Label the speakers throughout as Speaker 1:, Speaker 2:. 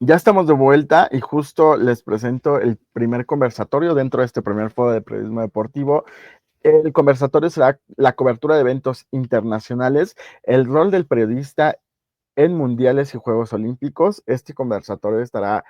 Speaker 1: Ya estamos de vuelta y justo les presento el primer conversatorio dentro de este primer foro de periodismo deportivo. El conversatorio será la cobertura de eventos internacionales, el rol del periodista en mundiales y Juegos Olímpicos. Este conversatorio estará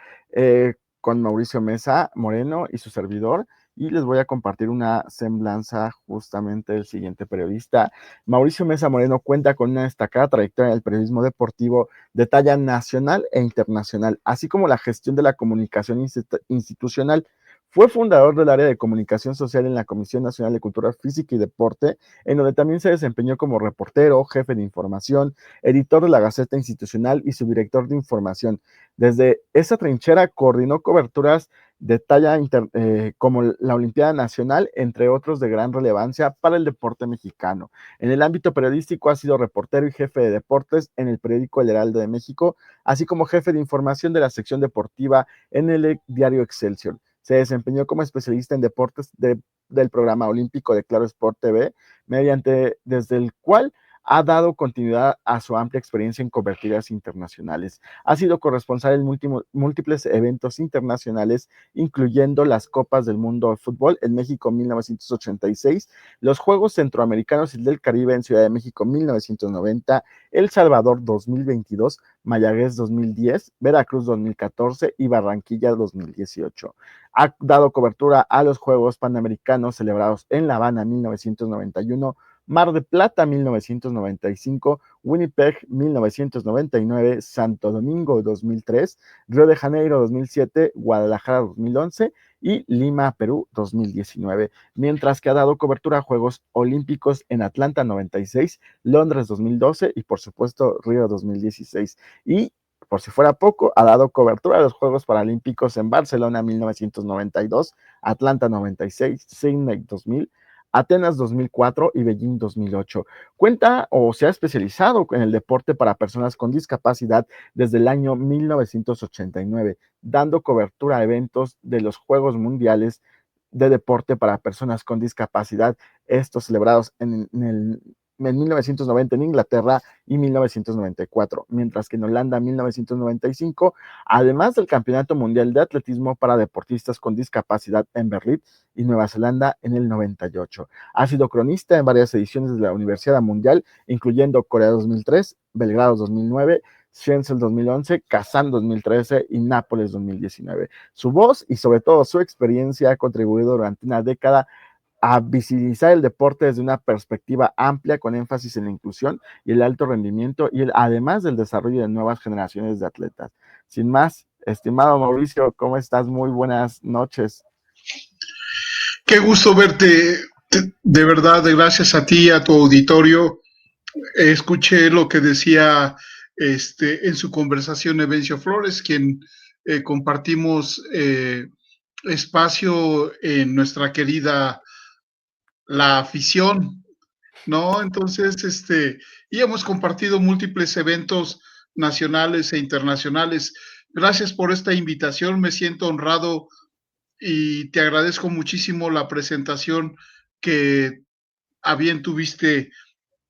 Speaker 1: con Mauricio Mesa Moreno y su servidor, y les voy a compartir una semblanza justamente del siguiente periodista. Mauricio Mesa Moreno cuenta con una destacada trayectoria en el periodismo deportivo de talla nacional e internacional, así como la gestión de la comunicación institucional. Fue fundador del área de comunicación social en la Comisión Nacional de Cultura Física y Deporte, en donde también se desempeñó como reportero, jefe de información, editor de la Gaceta Institucional y subdirector de información. Desde esa trinchera coordinó coberturas de talla como la Olimpiada Nacional, entre otros de gran relevancia para el deporte mexicano. En el ámbito periodístico ha sido reportero y jefe de deportes en el periódico El Heraldo de México, así como jefe de información de la sección deportiva en el diario Excelsior. Se desempeñó como especialista en deportes del programa olímpico de Claro Sport TV, desde el cual ha dado continuidad a su amplia experiencia en coberturas internacionales. Ha sido corresponsal en múltiples eventos internacionales, incluyendo las Copas del Mundo de Fútbol en México 1986, los Juegos Centroamericanos y del Caribe en Ciudad de México 1990, El Salvador 2022, Mayagüez 2010, Veracruz 2014 y Barranquilla 2018. Ha dado cobertura a los Juegos Panamericanos celebrados en La Habana 1991, Mar de Plata 1995, Winnipeg 1999, Santo Domingo 2003, Río de Janeiro 2007, Guadalajara 2011 y Lima, Perú 2019, mientras que ha dado cobertura a Juegos Olímpicos en Atlanta 96, Londres 2012 y por supuesto Río 2016. Y por si fuera poco, ha dado cobertura a los Juegos Paralímpicos en Barcelona 1992, Atlanta 96, Sydney 2000, Atenas 2004 y Beijing 2008. Cuenta o se ha especializado en el deporte para personas con discapacidad desde el año 1989, dando cobertura a eventos de los Juegos Mundiales de Deporte para Personas con Discapacidad, estos celebrados en 1990 en Inglaterra y 1994, mientras que en Holanda 1995, además del Campeonato Mundial de Atletismo para Deportistas con Discapacidad en Berlín y Nueva Zelanda en el 98. Ha sido cronista en varias ediciones de la Universidad Mundial, incluyendo Corea 2003, Belgrado 2009, Shenzhen 2011, Kazán 2013 y Nápoles 2019. Su voz y sobre todo su experiencia ha contribuido durante una década a visibilizar el deporte desde una perspectiva amplia con énfasis en la inclusión y el alto rendimiento además del desarrollo de nuevas generaciones de atletas. Sin más, estimado Mauricio, ¿cómo estás? Muy buenas noches.
Speaker 2: Qué gusto verte, de verdad, gracias a ti, a tu auditorio. Escuché lo que decía en su conversación Evencio Flores, quien compartimos espacio en nuestra querida La Afición, ¿no? Entonces, y hemos compartido múltiples eventos nacionales e internacionales. Gracias por esta invitación, me siento honrado y te agradezco muchísimo la presentación que a bien tuviste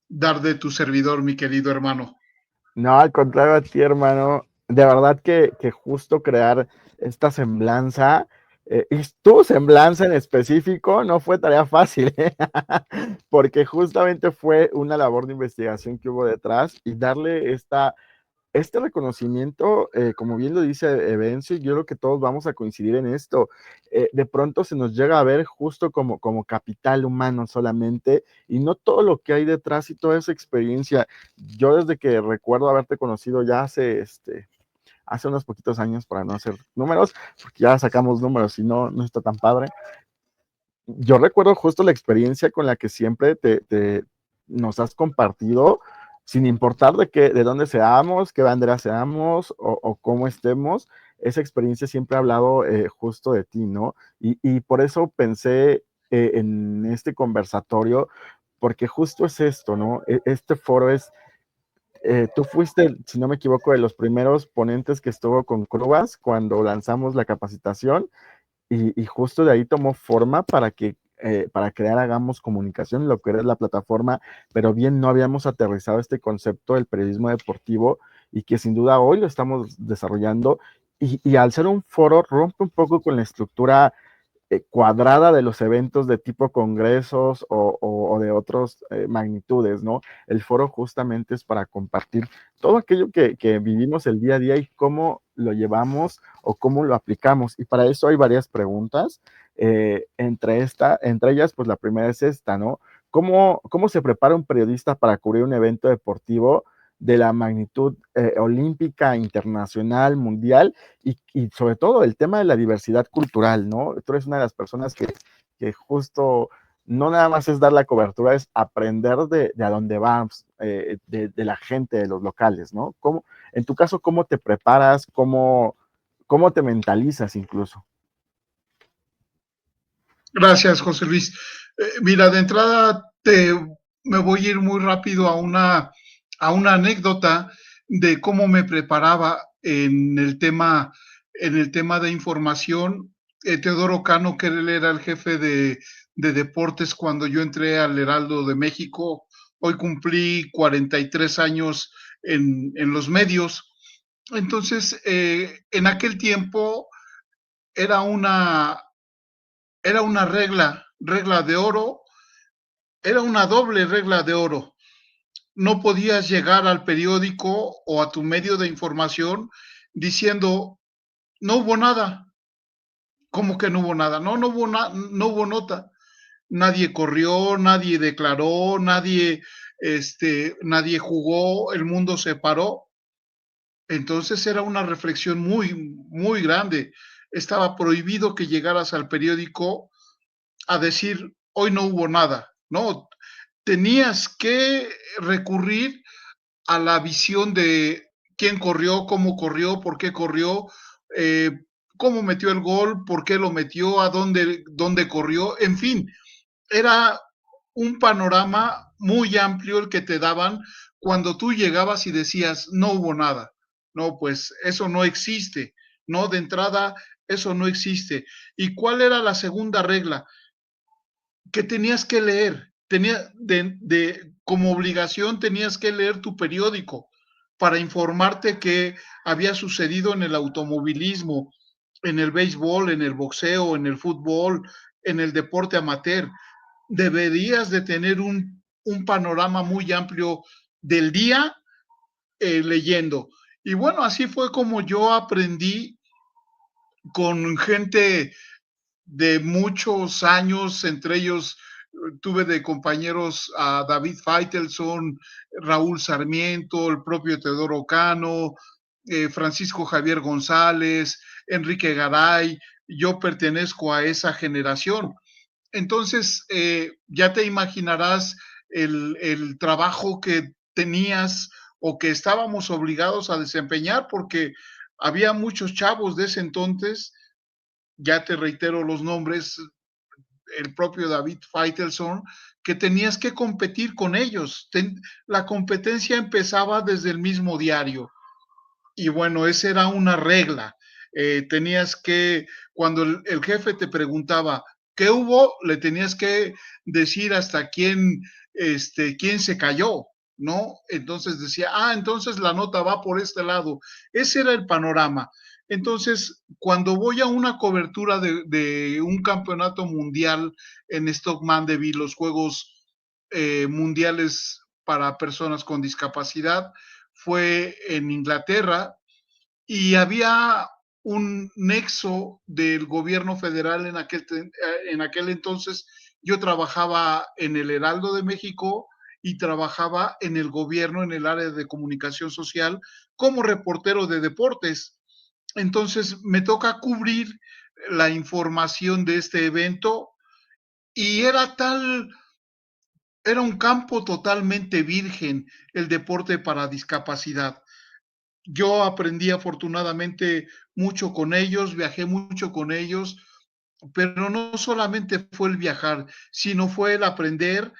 Speaker 2: dar de tu servidor, mi querido hermano.
Speaker 1: No, al contrario a ti, hermano. De verdad que justo crear esta semblanza, y tu semblanza en específico, no fue tarea fácil, ¿eh? Porque justamente fue una labor de investigación que hubo detrás y darle este reconocimiento, como bien lo dice Evencio, yo creo que todos vamos a coincidir en esto. De pronto se nos llega a ver justo como capital humano solamente y no todo lo que hay detrás y toda esa experiencia. Yo desde que recuerdo haberte conocido ya hace unos poquitos años, para no hacer números, porque ya sacamos números y no está tan padre. Yo recuerdo justo la experiencia con la que siempre nos has compartido, sin importar de dónde seamos, qué bandera seamos o cómo estemos, esa experiencia siempre ha hablado justo de ti, ¿no? Y por eso pensé en este conversatorio, porque justo es esto, ¿no? Este foro tú fuiste, si no me equivoco, de los primeros ponentes que estuvo con Crubas cuando lanzamos la capacitación y justo de ahí tomó forma para crear Hagamos Comunicación, lo que era la plataforma, pero bien no habíamos aterrizado este concepto del periodismo deportivo y que sin duda hoy lo estamos desarrollando y al ser un foro rompe un poco con la estructura cuadrada de los eventos de tipo congresos o de otras magnitudes, ¿no? El foro justamente es para compartir todo aquello que vivimos el día a día y cómo lo llevamos o cómo lo aplicamos. Y para eso hay varias preguntas. Entre ellas, pues la primera es esta, ¿no? ¿Cómo se prepara un periodista para cubrir un evento deportivo de la magnitud olímpica, internacional, mundial? Y sobre todo el tema de la diversidad cultural, ¿no? Tú eres una de las personas que justo no nada más es dar la cobertura, es aprender de a dónde vas, de la gente, de los locales, ¿no? En tu caso, ¿cómo te preparas? ¿Cómo te mentalizas incluso?
Speaker 2: Gracias, José Luis. Mira, de entrada me voy a ir muy rápido a una anécdota de cómo me preparaba en el tema de información. Teodoro Cano, que él era el jefe de deportes cuando yo entré al Heraldo de México. Hoy cumplí 43 años en los medios. Entonces, en aquel tiempo era una regla de oro, era una doble regla de oro. No podías llegar al periódico o a tu medio de información diciendo, no hubo nada. ¿Cómo que no hubo nada? No hubo nota. Nadie corrió, nadie declaró, nadie jugó, el mundo se paró. Entonces era una reflexión muy, muy grande. Estaba prohibido que llegaras al periódico a decir, hoy no hubo nada. No, tenías que recurrir a la visión de quién corrió, por qué corrió, eh, cómo metió el gol, por qué lo metió, dónde corrió, en fin, era un panorama muy amplio el que te daban cuando tú llegabas y decías, no hubo nada. No, pues eso no existe. No, de entrada, eso no existe. ¿Y cuál era la segunda regla? Que tenías que leer, como obligación tenías que leer tu periódico para informarte qué había sucedido en el automovilismo, en el béisbol, en el boxeo, en el fútbol, en el deporte amateur. Deberías de tener un panorama muy amplio del día leyendo. Y bueno, así fue como yo aprendí con gente de muchos años, entre ellos tuve de compañeros a David Faitelson, Raúl Sarmiento, el propio Teodoro Cano, Francisco Javier González, Enrique Garay. Yo pertenezco a esa generación. Entonces, ya te imaginarás el trabajo que tenías o que estábamos obligados a desempeñar, porque había muchos chavos de ese entonces, ya te reitero los nombres, el propio David Faitelson, que tenías que competir con ellos. La competencia empezaba desde el mismo diario. Y bueno, esa era una regla. Tenías que, cuando el jefe te preguntaba qué hubo, le tenías que decir hasta quién se cayó, ¿no? Entonces decía, entonces la nota va por este lado. Ese era el panorama. Entonces, cuando voy a una cobertura de un campeonato mundial en Stoke Mandeville, los Juegos Mundiales para Personas con Discapacidad, fue en Inglaterra, y había un nexo del gobierno federal en aquel entonces. Yo trabajaba en el Heraldo de México y trabajaba en el gobierno en el área de comunicación social como reportero de deportes. Entonces me toca cubrir la información de este evento y era un campo totalmente virgen el deporte para discapacidad. Yo aprendí afortunadamente mucho con ellos, viajé mucho con ellos, pero no solamente fue el viajar, sino fue el aprender,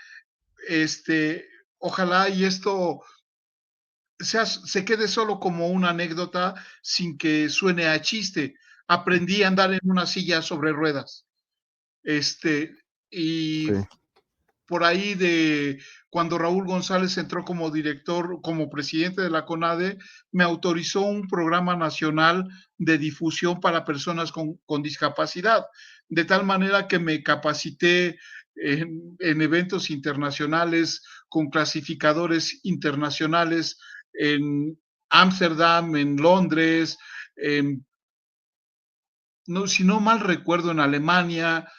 Speaker 2: ojalá y esto se quede solo como una anécdota sin que suene a chiste. Aprendí a andar en una silla sobre ruedas. Este, y
Speaker 1: Sí.
Speaker 2: por ahí de cuando Raúl González entró como director, como presidente de la CONADE, me autorizó un programa nacional de difusión para personas con discapacidad, de tal manera que me capacité en eventos internacionales, con clasificadores internacionales en Ámsterdam, en Londres, en, no, si no mal recuerdo, en Alemania,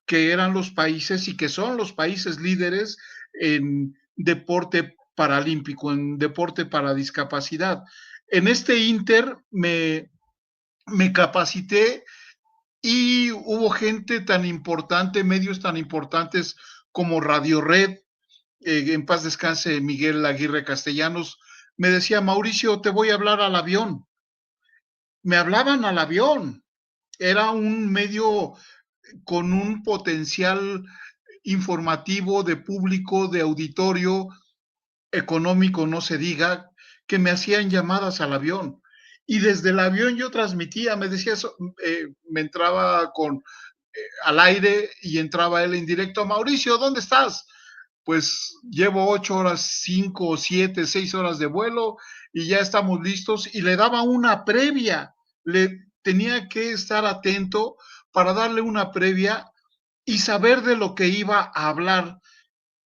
Speaker 2: que eran los países y que son los países líderes en deporte paralímpico, en deporte para discapacidad. En este inter me capacité y hubo gente tan importante, medios tan importantes como Radio Red, en paz descanse Miguel Aguirre Castellanos, me decía, Mauricio, te voy a hablar al avión. Me hablaban al avión. Era un medio con un potencial informativo, de público, de auditorio, económico, no se diga, que me hacían llamadas al avión. Y desde el avión yo transmitía, me decía eso, me entraba al aire y entraba él en directo, Mauricio, ¿dónde estás? Pues llevo 8 horas, 5, 7, 6 horas de vuelo y ya estamos listos y le daba una previa, le tenía que estar atento para darle una previa y saber de lo que iba a hablar,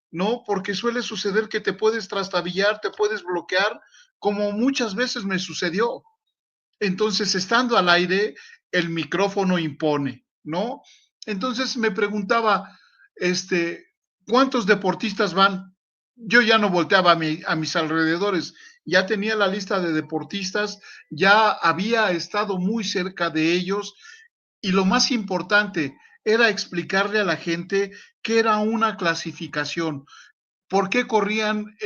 Speaker 2: ¿no? Porque suele suceder que te puedes trastabillar, te puedes bloquear, como muchas veces me sucedió. Entonces, estando al aire, el micrófono impone, ¿no? Entonces me preguntaba, este, ¿cuántos deportistas van? Yo ya no volteaba a mis alrededores, ya tenía la lista de deportistas, ya había estado muy cerca de ellos y lo más importante era explicarle a la gente qué era una clasificación, por qué corrían,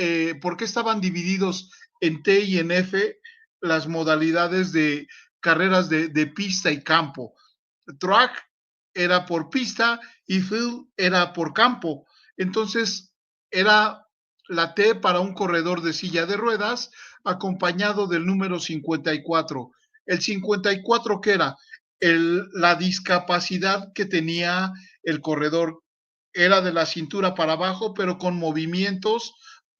Speaker 2: por qué estaban divididos en T y en F las modalidades de carreras de pista y campo. Track era por pista y field era por campo. Entonces, era la T para un corredor de silla de ruedas, acompañado del número 54. El 54, ¿qué era? La discapacidad que tenía el corredor era de la cintura para abajo, pero con movimientos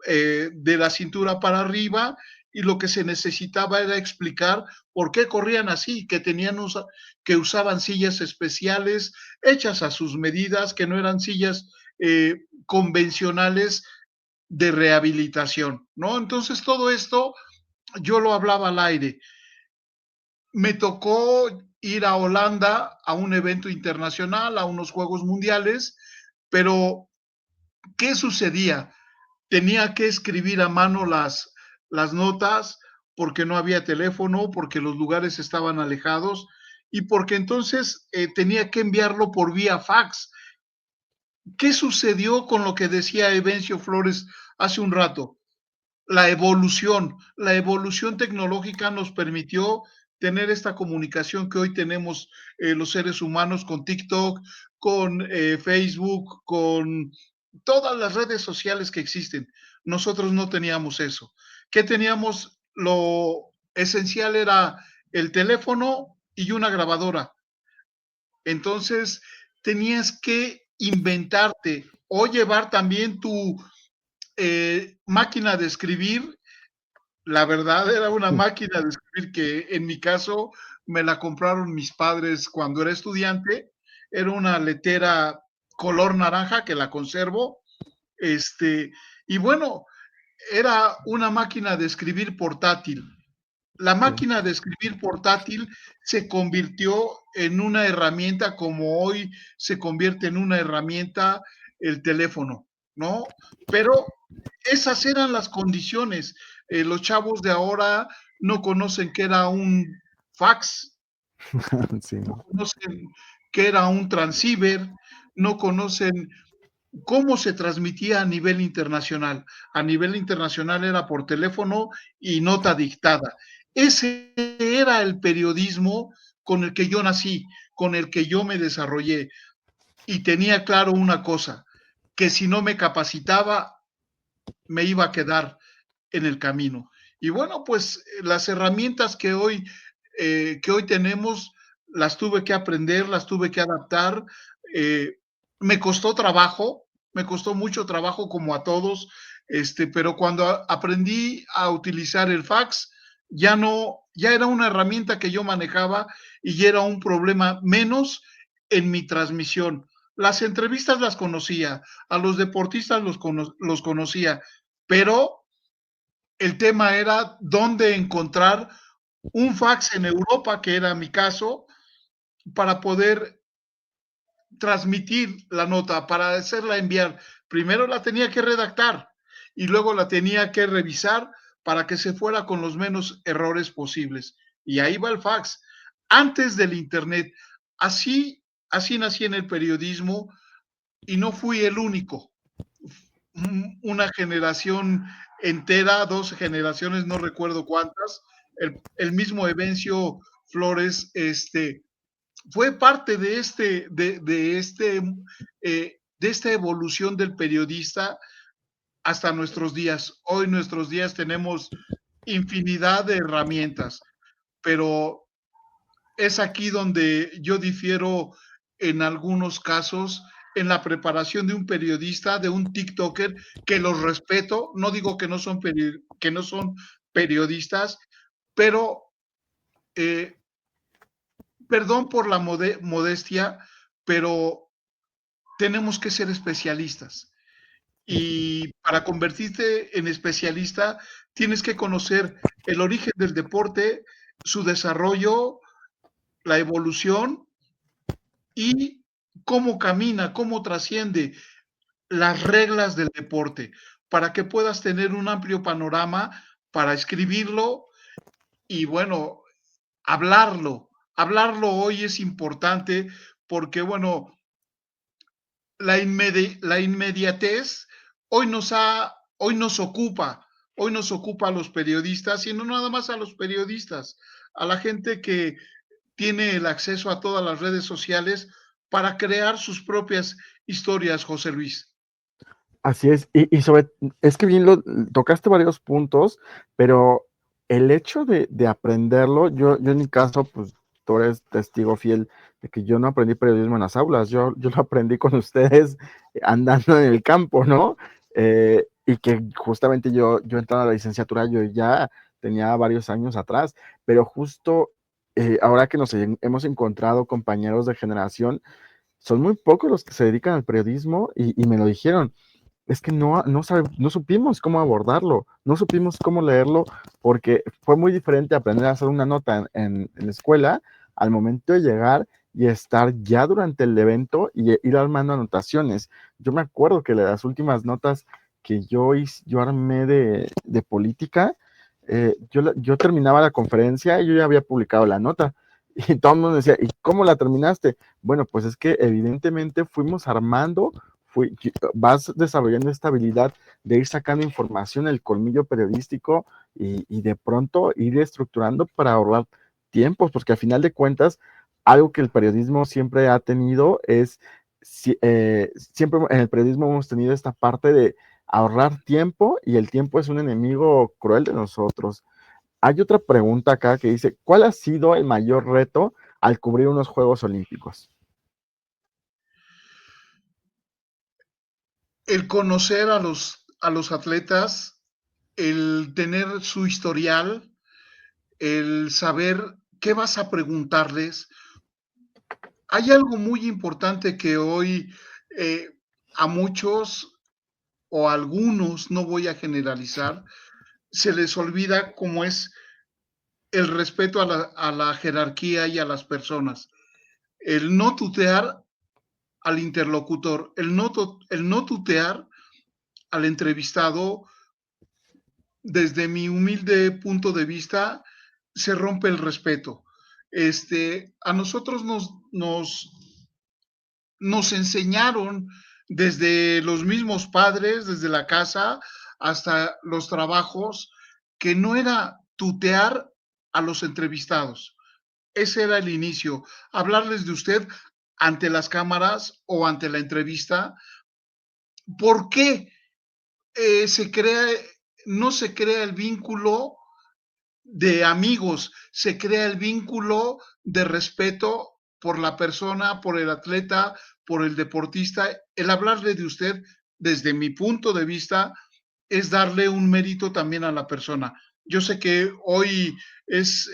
Speaker 2: de la cintura para arriba, y lo que se necesitaba era explicar por qué corrían así, que usaban sillas especiales hechas a sus medidas, que no eran sillas convencionales de rehabilitación, ¿no? Entonces todo esto yo lo hablaba al aire. Me tocó ir a Holanda a un evento internacional, a unos Juegos Mundiales, pero ¿qué sucedía? Tenía que escribir a mano las notas porque no había teléfono, porque los lugares estaban alejados y porque entonces tenía que enviarlo por vía fax. ¿Qué sucedió con lo que decía Evencio Flores hace un rato? La evolución tecnológica nos permitió tener esta comunicación que hoy tenemos los seres humanos con TikTok, con Facebook, con todas las redes sociales que existen. Nosotros no teníamos eso. ¿Qué teníamos? Lo esencial era el teléfono y una grabadora. Entonces, tenías que inventarte o llevar también tu máquina de escribir. La verdad era una máquina de escribir que en mi caso me la compraron mis padres cuando era estudiante. Era una letera color naranja que la conservo. Este, y bueno, era una máquina de escribir portátil. La
Speaker 1: Sí.
Speaker 2: máquina de escribir portátil se convirtió en una herramienta como hoy se convierte en una herramienta el teléfono, ¿no? Pero esas eran las condiciones. Los chavos de ahora no conocen qué era un fax,
Speaker 1: Sí,
Speaker 2: no
Speaker 1: ¿no?
Speaker 2: conocen qué era un transceiver, no conocen cómo se transmitía a nivel internacional. A nivel internacional era por teléfono y nota dictada. Ese era el periodismo con el que yo nací, con el que yo me desarrollé. Y tenía claro una cosa, que si no me capacitaba, me iba a quedar en el camino. Y bueno, pues las herramientas que hoy tenemos, las tuve que aprender, las tuve que adaptar. Me costó trabajo, me costó mucho trabajo como a todos, pero cuando aprendí a utilizar el fax, ya no, ya era una herramienta que yo manejaba y ya era un problema menos en mi transmisión. Las entrevistas las conocía, a los deportistas los conocía, pero el tema era dónde encontrar un fax en Europa, que era mi caso, para poder transmitir la nota, para hacerla enviar. Primero la tenía que redactar y luego la tenía que revisar para que se fuera con los menos errores posibles. Y ahí va el fax. Antes del Internet, así nací en el periodismo y no fui el único. Una generación entera, 2 generaciones, no recuerdo cuántas, el mismo Evencio Flores, fue parte de esta evolución del periodista hasta nuestros días. Hoy nuestros días tenemos infinidad de herramientas, pero es aquí donde yo difiero en algunos casos en la preparación de un periodista, de un TikToker, que los respeto, no digo que que no son periodistas, pero eh, perdón por la modestia, pero tenemos que ser especialistas. Y para convertirte en especialista, tienes que conocer el origen del deporte, su desarrollo, la evolución y cómo camina, cómo trasciende las reglas del deporte, para que puedas tener un amplio panorama para escribirlo y bueno, hablarlo. Hablarlo hoy es importante porque, bueno, la inmediatez hoy hoy nos ocupa a los periodistas y no nada más a los periodistas, a la gente que tiene el acceso a todas las redes sociales para crear sus propias historias, José Luis.
Speaker 1: Así es, es que bien lo tocaste varios puntos, pero el hecho de aprenderlo, yo en mi caso, pues tú eres testigo fiel de que yo no aprendí periodismo en las aulas, yo lo aprendí con ustedes andando en el campo, ¿no? Y que justamente yo entrando a la licenciatura, yo ya tenía varios años atrás, pero justo ahora que hemos encontrado compañeros de generación, son muy pocos los que se dedican al periodismo y me lo dijeron, es que no supimos cómo abordarlo, no supimos cómo leerlo, porque fue muy diferente aprender a hacer una nota en la escuela al momento de llegar y estar ya durante el evento y ir armando anotaciones. Yo me acuerdo que las últimas notas que yo armé de política, yo terminaba la conferencia y yo ya había publicado la nota. Y todo el mundo decía, ¿y cómo la terminaste? Bueno, pues es que evidentemente fuimos armando vas desarrollando esta habilidad de ir sacando información, el colmillo periodístico y de pronto ir estructurando para ahorrar tiempos, porque al final de cuentas, algo que el periodismo siempre ha tenido es, siempre en el periodismo hemos tenido esta parte de ahorrar tiempo y el tiempo es un enemigo cruel de nosotros. Hay otra pregunta acá que dice, ¿cuál ha sido el mayor reto al cubrir unos Juegos Olímpicos?
Speaker 2: El conocer a los atletas, el tener su historial, el saber qué vas a preguntarles. Hay algo muy importante que hoy eh, a muchos o a algunos, no voy a generalizar, se les olvida cómo es el respeto a la jerarquía y a las personas. El no tutear al interlocutor, el no tutear al entrevistado, desde mi humilde punto de vista, se rompe el respeto. A nosotros nos enseñaron desde los mismos padres, desde la casa hasta los trabajos, que no era tutear a los entrevistados. Ese era el inicio, hablarles de usted ante las cámaras o ante la entrevista. ¿Por qué se crea, no se crea el vínculo de amigos, se crea el vínculo de respeto por la persona, por el atleta, por el deportista, el hablarle de usted desde mi punto de vista, es darle un mérito también a la persona. Yo sé que hoy es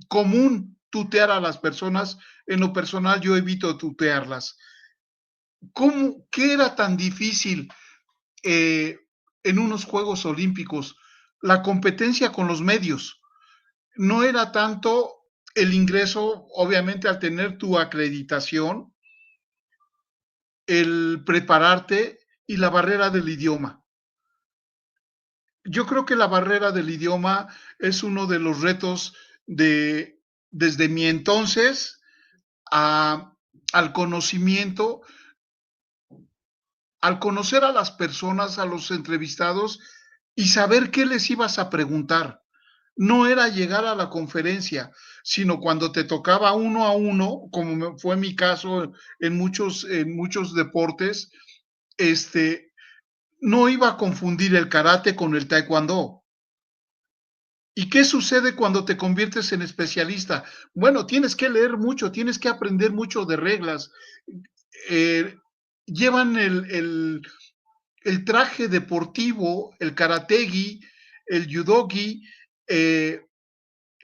Speaker 2: común tutear a las personas. En lo personal, yo evito tutearlas. ¿Qué era tan difícil eh, en unos Juegos Olímpicos? La competencia con los medios. No era tanto el ingreso, obviamente al tener tu acreditación, el prepararte y la barrera del idioma. Yo creo que la barrera del idioma es uno de los retos desde mi entonces a, al conocimiento, al conocer a las personas, a los entrevistados y saber qué les ibas a preguntar. No era llegar a la conferencia, sino cuando te tocaba uno a uno, como fue mi caso en muchos deportes, este, no iba a confundir el karate con el taekwondo. ¿Y qué sucede cuando te conviertes en especialista? Bueno, tienes que leer mucho, tienes que aprender mucho de reglas. Eh, llevan el traje deportivo, el karategi, el judogi,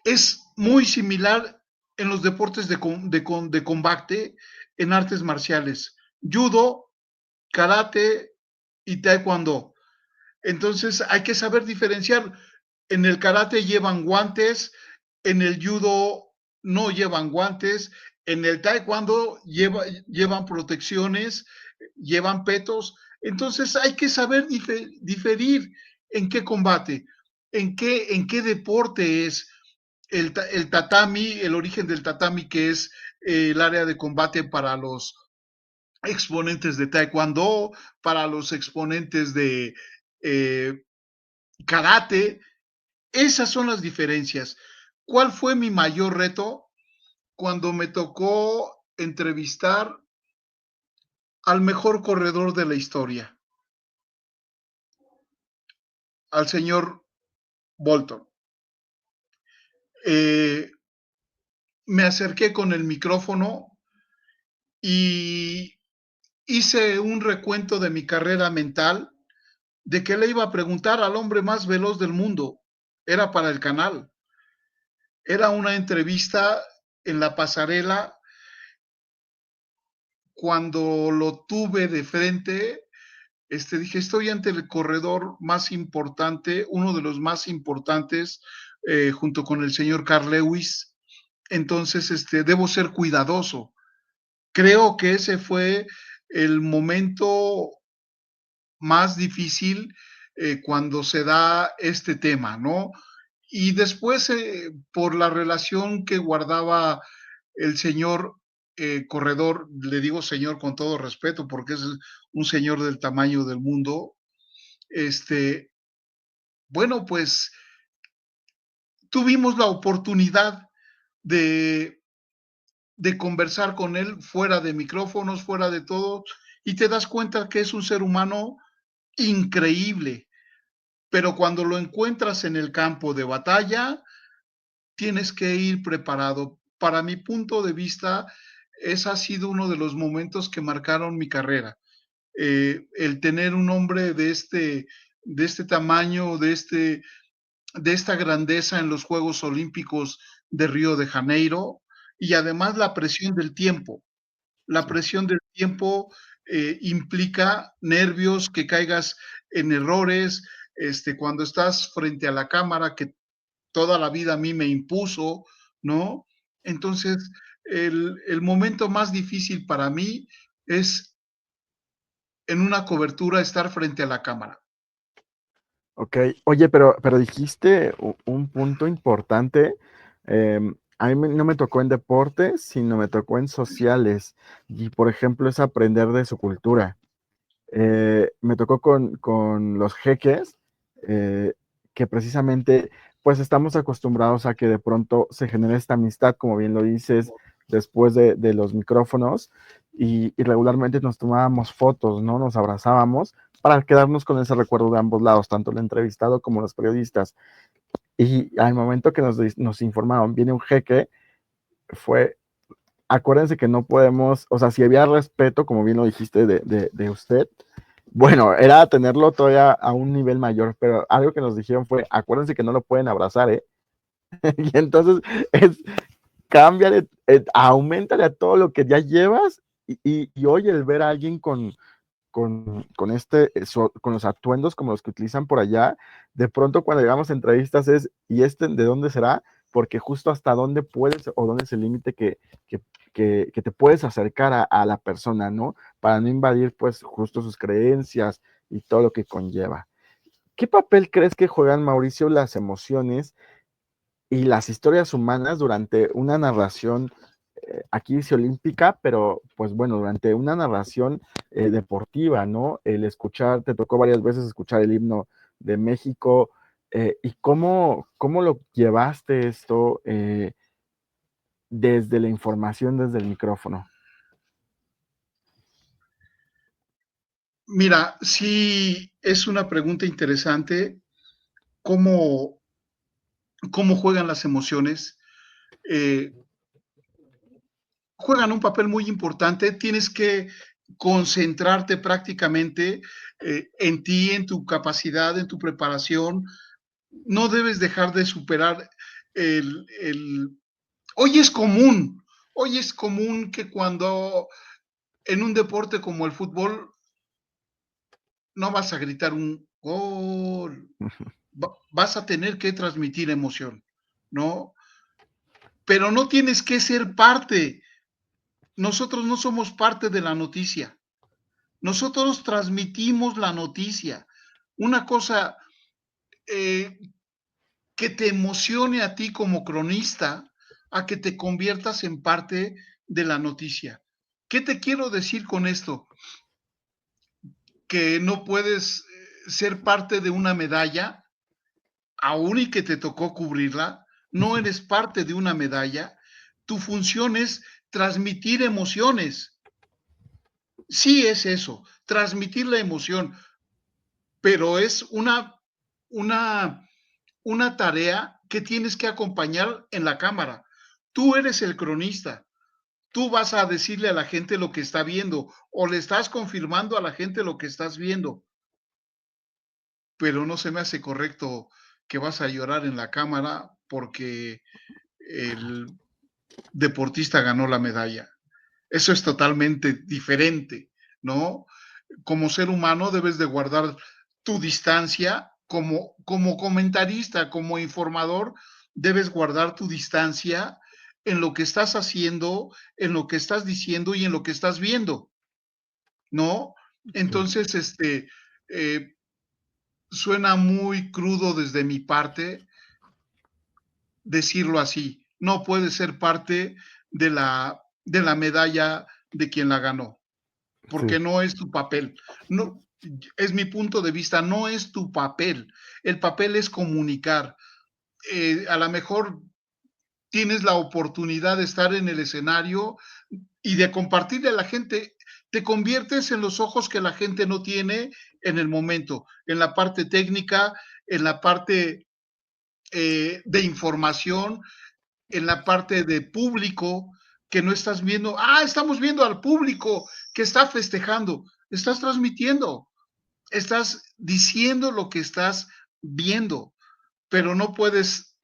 Speaker 2: es muy similar en los deportes de combate en artes marciales. Judo, karate y taekwondo. Entonces hay que saber diferenciar. En el karate llevan guantes, en el judo no llevan guantes, en el taekwondo llevan protecciones, llevan petos. Entonces hay que saber diferir en qué combate, en qué deporte es el tatami, el origen del tatami, que es el área de combate para los exponentes de taekwondo, para los exponentes de eh, karate. Esas son las diferencias. ¿Cuál fue mi mayor reto? Cuando me tocó entrevistar al mejor corredor de la historia, al señor Bolton. Eh, Me acerqué con el micrófono y hice un recuento de mi carrera mental, de qué le iba a preguntar al hombre más veloz del mundo. Era para el canal. Era una entrevista en la pasarela. Cuando lo tuve de frente, dije, estoy ante el corredor más importante, uno de los más importantes, junto con el señor Carl Lewis. Entonces, debo ser cuidadoso. Creo que ese fue el momento más difícil cuando se da este tema, ¿no? Y después, por la relación que guardaba el señor corredor, le digo señor con todo respeto, porque es un señor del tamaño del mundo, bueno, pues tuvimos la oportunidad de, de conversar con él fuera de micrófonos, fuera de todo, y te das cuenta que es un ser humano increíble, pero cuando lo encuentras en el campo de batalla, tienes que ir preparado. Para mi punto de vista, ese ha sido uno de los momentos que marcaron mi carrera. El tener un hombre de este tamaño, de esta grandeza en los Juegos Olímpicos de Río de Janeiro, y además la presión del tiempo. La
Speaker 1: Sí.
Speaker 2: presión del tiempo implica nervios, que caigas en errores, cuando estás frente a la cámara, que toda la vida a mí me impuso, ¿no? Entonces, el momento más difícil para mí es en una cobertura estar frente a la cámara.
Speaker 1: Ok, oye, pero dijiste un punto importante. A mí no me tocó en deportes, sino me tocó en sociales. Y por ejemplo, es aprender de su cultura. Me tocó con los jeques, eh, que precisamente, pues estamos acostumbrados a que de pronto se genere esta amistad, como bien lo dices, después de los micrófonos, y regularmente nos tomábamos fotos, ¿no? Nos abrazábamos para quedarnos con ese recuerdo de ambos lados, tanto el entrevistado como los periodistas. Y al momento que nos informaron, viene un jeque, fue acuérdense que no podemos, o sea, si había respeto, como bien lo dijiste de usted, bueno, era tenerlo todavía a un nivel mayor, pero algo que nos dijeron fue, acuérdense que no lo pueden abrazar, ¿eh? Y entonces es, cámbiale, aumentale a todo lo que ya llevas y hoy el ver a alguien con con los atuendos como los que utilizan por allá, de pronto cuando llegamos a entrevistas es, ¿y este de dónde será? Porque justo hasta dónde puedes o dónde es el límite que, que te puedes acercar a la persona, ¿no? Para no invadir pues justo sus creencias y todo lo que conlleva. ¿Qué papel crees que juegan, Mauricio, las emociones y las historias humanas durante una narración, aquí dice olímpica, pero pues bueno, durante una narración deportiva, ¿no? El escuchar, te tocó varias veces escuchar el himno de México, y cómo lo llevaste esto desde la información, desde el micrófono.
Speaker 2: Mira, sí es una pregunta interesante, ¿cómo, cómo juegan las emociones? Eh, Juegan un papel muy importante, tienes que concentrarte prácticamente en ti, en tu capacidad, en tu preparación. No debes dejar de superar el... Hoy es común que cuando en un deporte como el fútbol no vas a gritar un gol, vas a tener que transmitir emoción, ¿no? Pero no tienes que ser parte. Nosotros no somos parte de la noticia. Nosotros transmitimos la noticia. Una cosa eh, que te emocione a ti como cronista, a que te conviertas en parte de la noticia. ¿Qué te quiero decir con esto? Que no puedes ser parte de una medalla, aún y que te tocó cubrirla, no eres parte de una medalla. Tu función es transmitir emociones. Sí es eso, transmitir la emoción, pero es una, una tarea que tienes que acompañar en la cámara. Tú eres el cronista, tú vas a decirle a la gente lo que está viendo o le estás confirmando a la gente lo que estás viendo, pero no se me hace correcto que vas a llorar en la cámara porque el deportista ganó la medalla. Eso es totalmente diferente, ¿no? Como ser humano debes de guardar tu distancia, como comentarista, como informador, debes guardar tu distancia en lo que estás haciendo, en lo que estás diciendo y en lo que estás viendo, ¿no?
Speaker 1: Sí,
Speaker 2: Entonces, eh, suena muy crudo desde mi parte decirlo así. No puedes ser parte de la medalla de quien la ganó,
Speaker 1: sí,
Speaker 2: porque no es tu papel. No, es mi punto de vista, no es tu papel. El papel es comunicar. A lo mejor tienes la oportunidad de estar en el escenario y de compartirle a la gente, te conviertes en los ojos que la gente no tiene en el momento, en la parte técnica, en la parte de información, en la parte de público, que no estás viendo, estamos viendo al público que está festejando, estás transmitiendo, estás diciendo lo que estás viendo, pero no puedes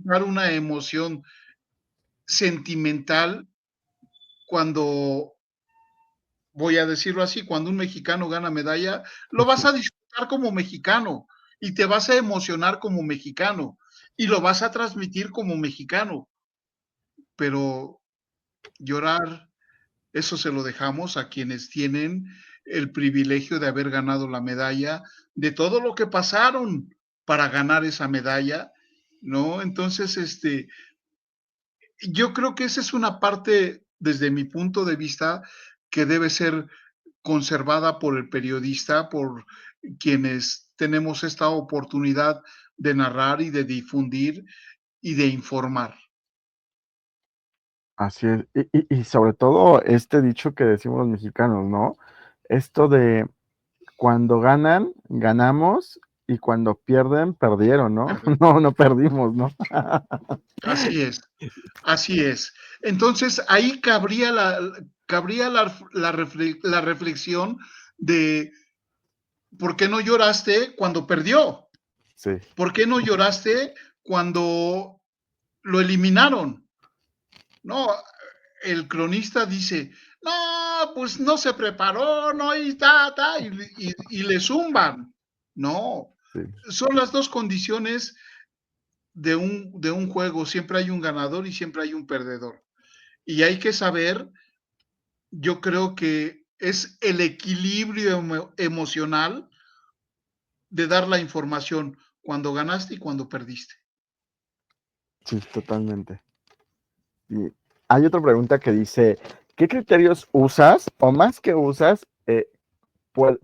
Speaker 2: dar una emoción sentimental cuando, voy a decirlo así, cuando un mexicano gana medalla, lo vas a disfrutar como mexicano y te vas a emocionar como mexicano y lo vas a transmitir como mexicano, pero llorar, eso se lo dejamos a quienes tienen el privilegio de haber ganado la medalla, de todo lo que pasaron para ganar esa medalla, ¿no? Entonces, yo creo que esa es una parte, desde mi punto de vista, que debe ser conservada por el periodista, por quienes tenemos esta oportunidad de narrar y de difundir y de informar.
Speaker 1: así es. Y sobre todo este dicho que decimos los mexicanos, ¿no? Esto de cuando ganan, ganamos, Y cuando pierden, perdieron, ¿no?
Speaker 2: Perdón.
Speaker 1: No, no perdimos, ¿no?
Speaker 2: Así es, así es. Entonces, ahí cabría la reflexión de ¿por qué no lloraste cuando perdió?
Speaker 1: Sí,
Speaker 2: ¿Por qué no lloraste cuando lo eliminaron? No, el cronista dice, no, pues no se preparó, no, y le zumban. No,
Speaker 1: sí,
Speaker 2: son las dos condiciones de un juego. Siempre hay un ganador y siempre hay un perdedor. Y hay que saber, yo creo que es el equilibrio emocional de dar la información cuando ganaste y cuando perdiste.
Speaker 1: sí, totalmente. Y hay otra pregunta que dice, ¿qué criterios usas o más que usas,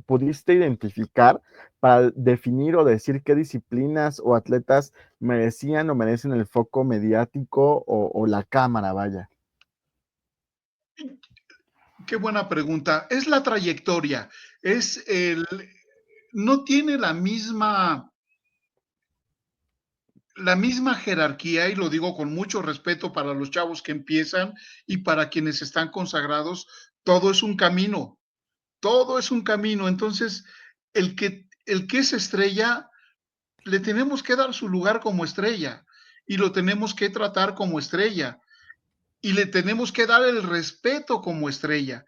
Speaker 1: pudiste identificar para definir o decir qué disciplinas o atletas merecían o merecen el foco mediático o la cámara, vaya?
Speaker 2: Qué buena pregunta. Es la trayectoria, no tiene la misma jerarquía, y lo digo con mucho respeto para los chavos que empiezan y para quienes están consagrados, todo es un camino, todo es un camino. Entonces, el que es estrella, le tenemos que dar su lugar como estrella y lo tenemos que tratar como estrella y le tenemos que dar el respeto como estrella.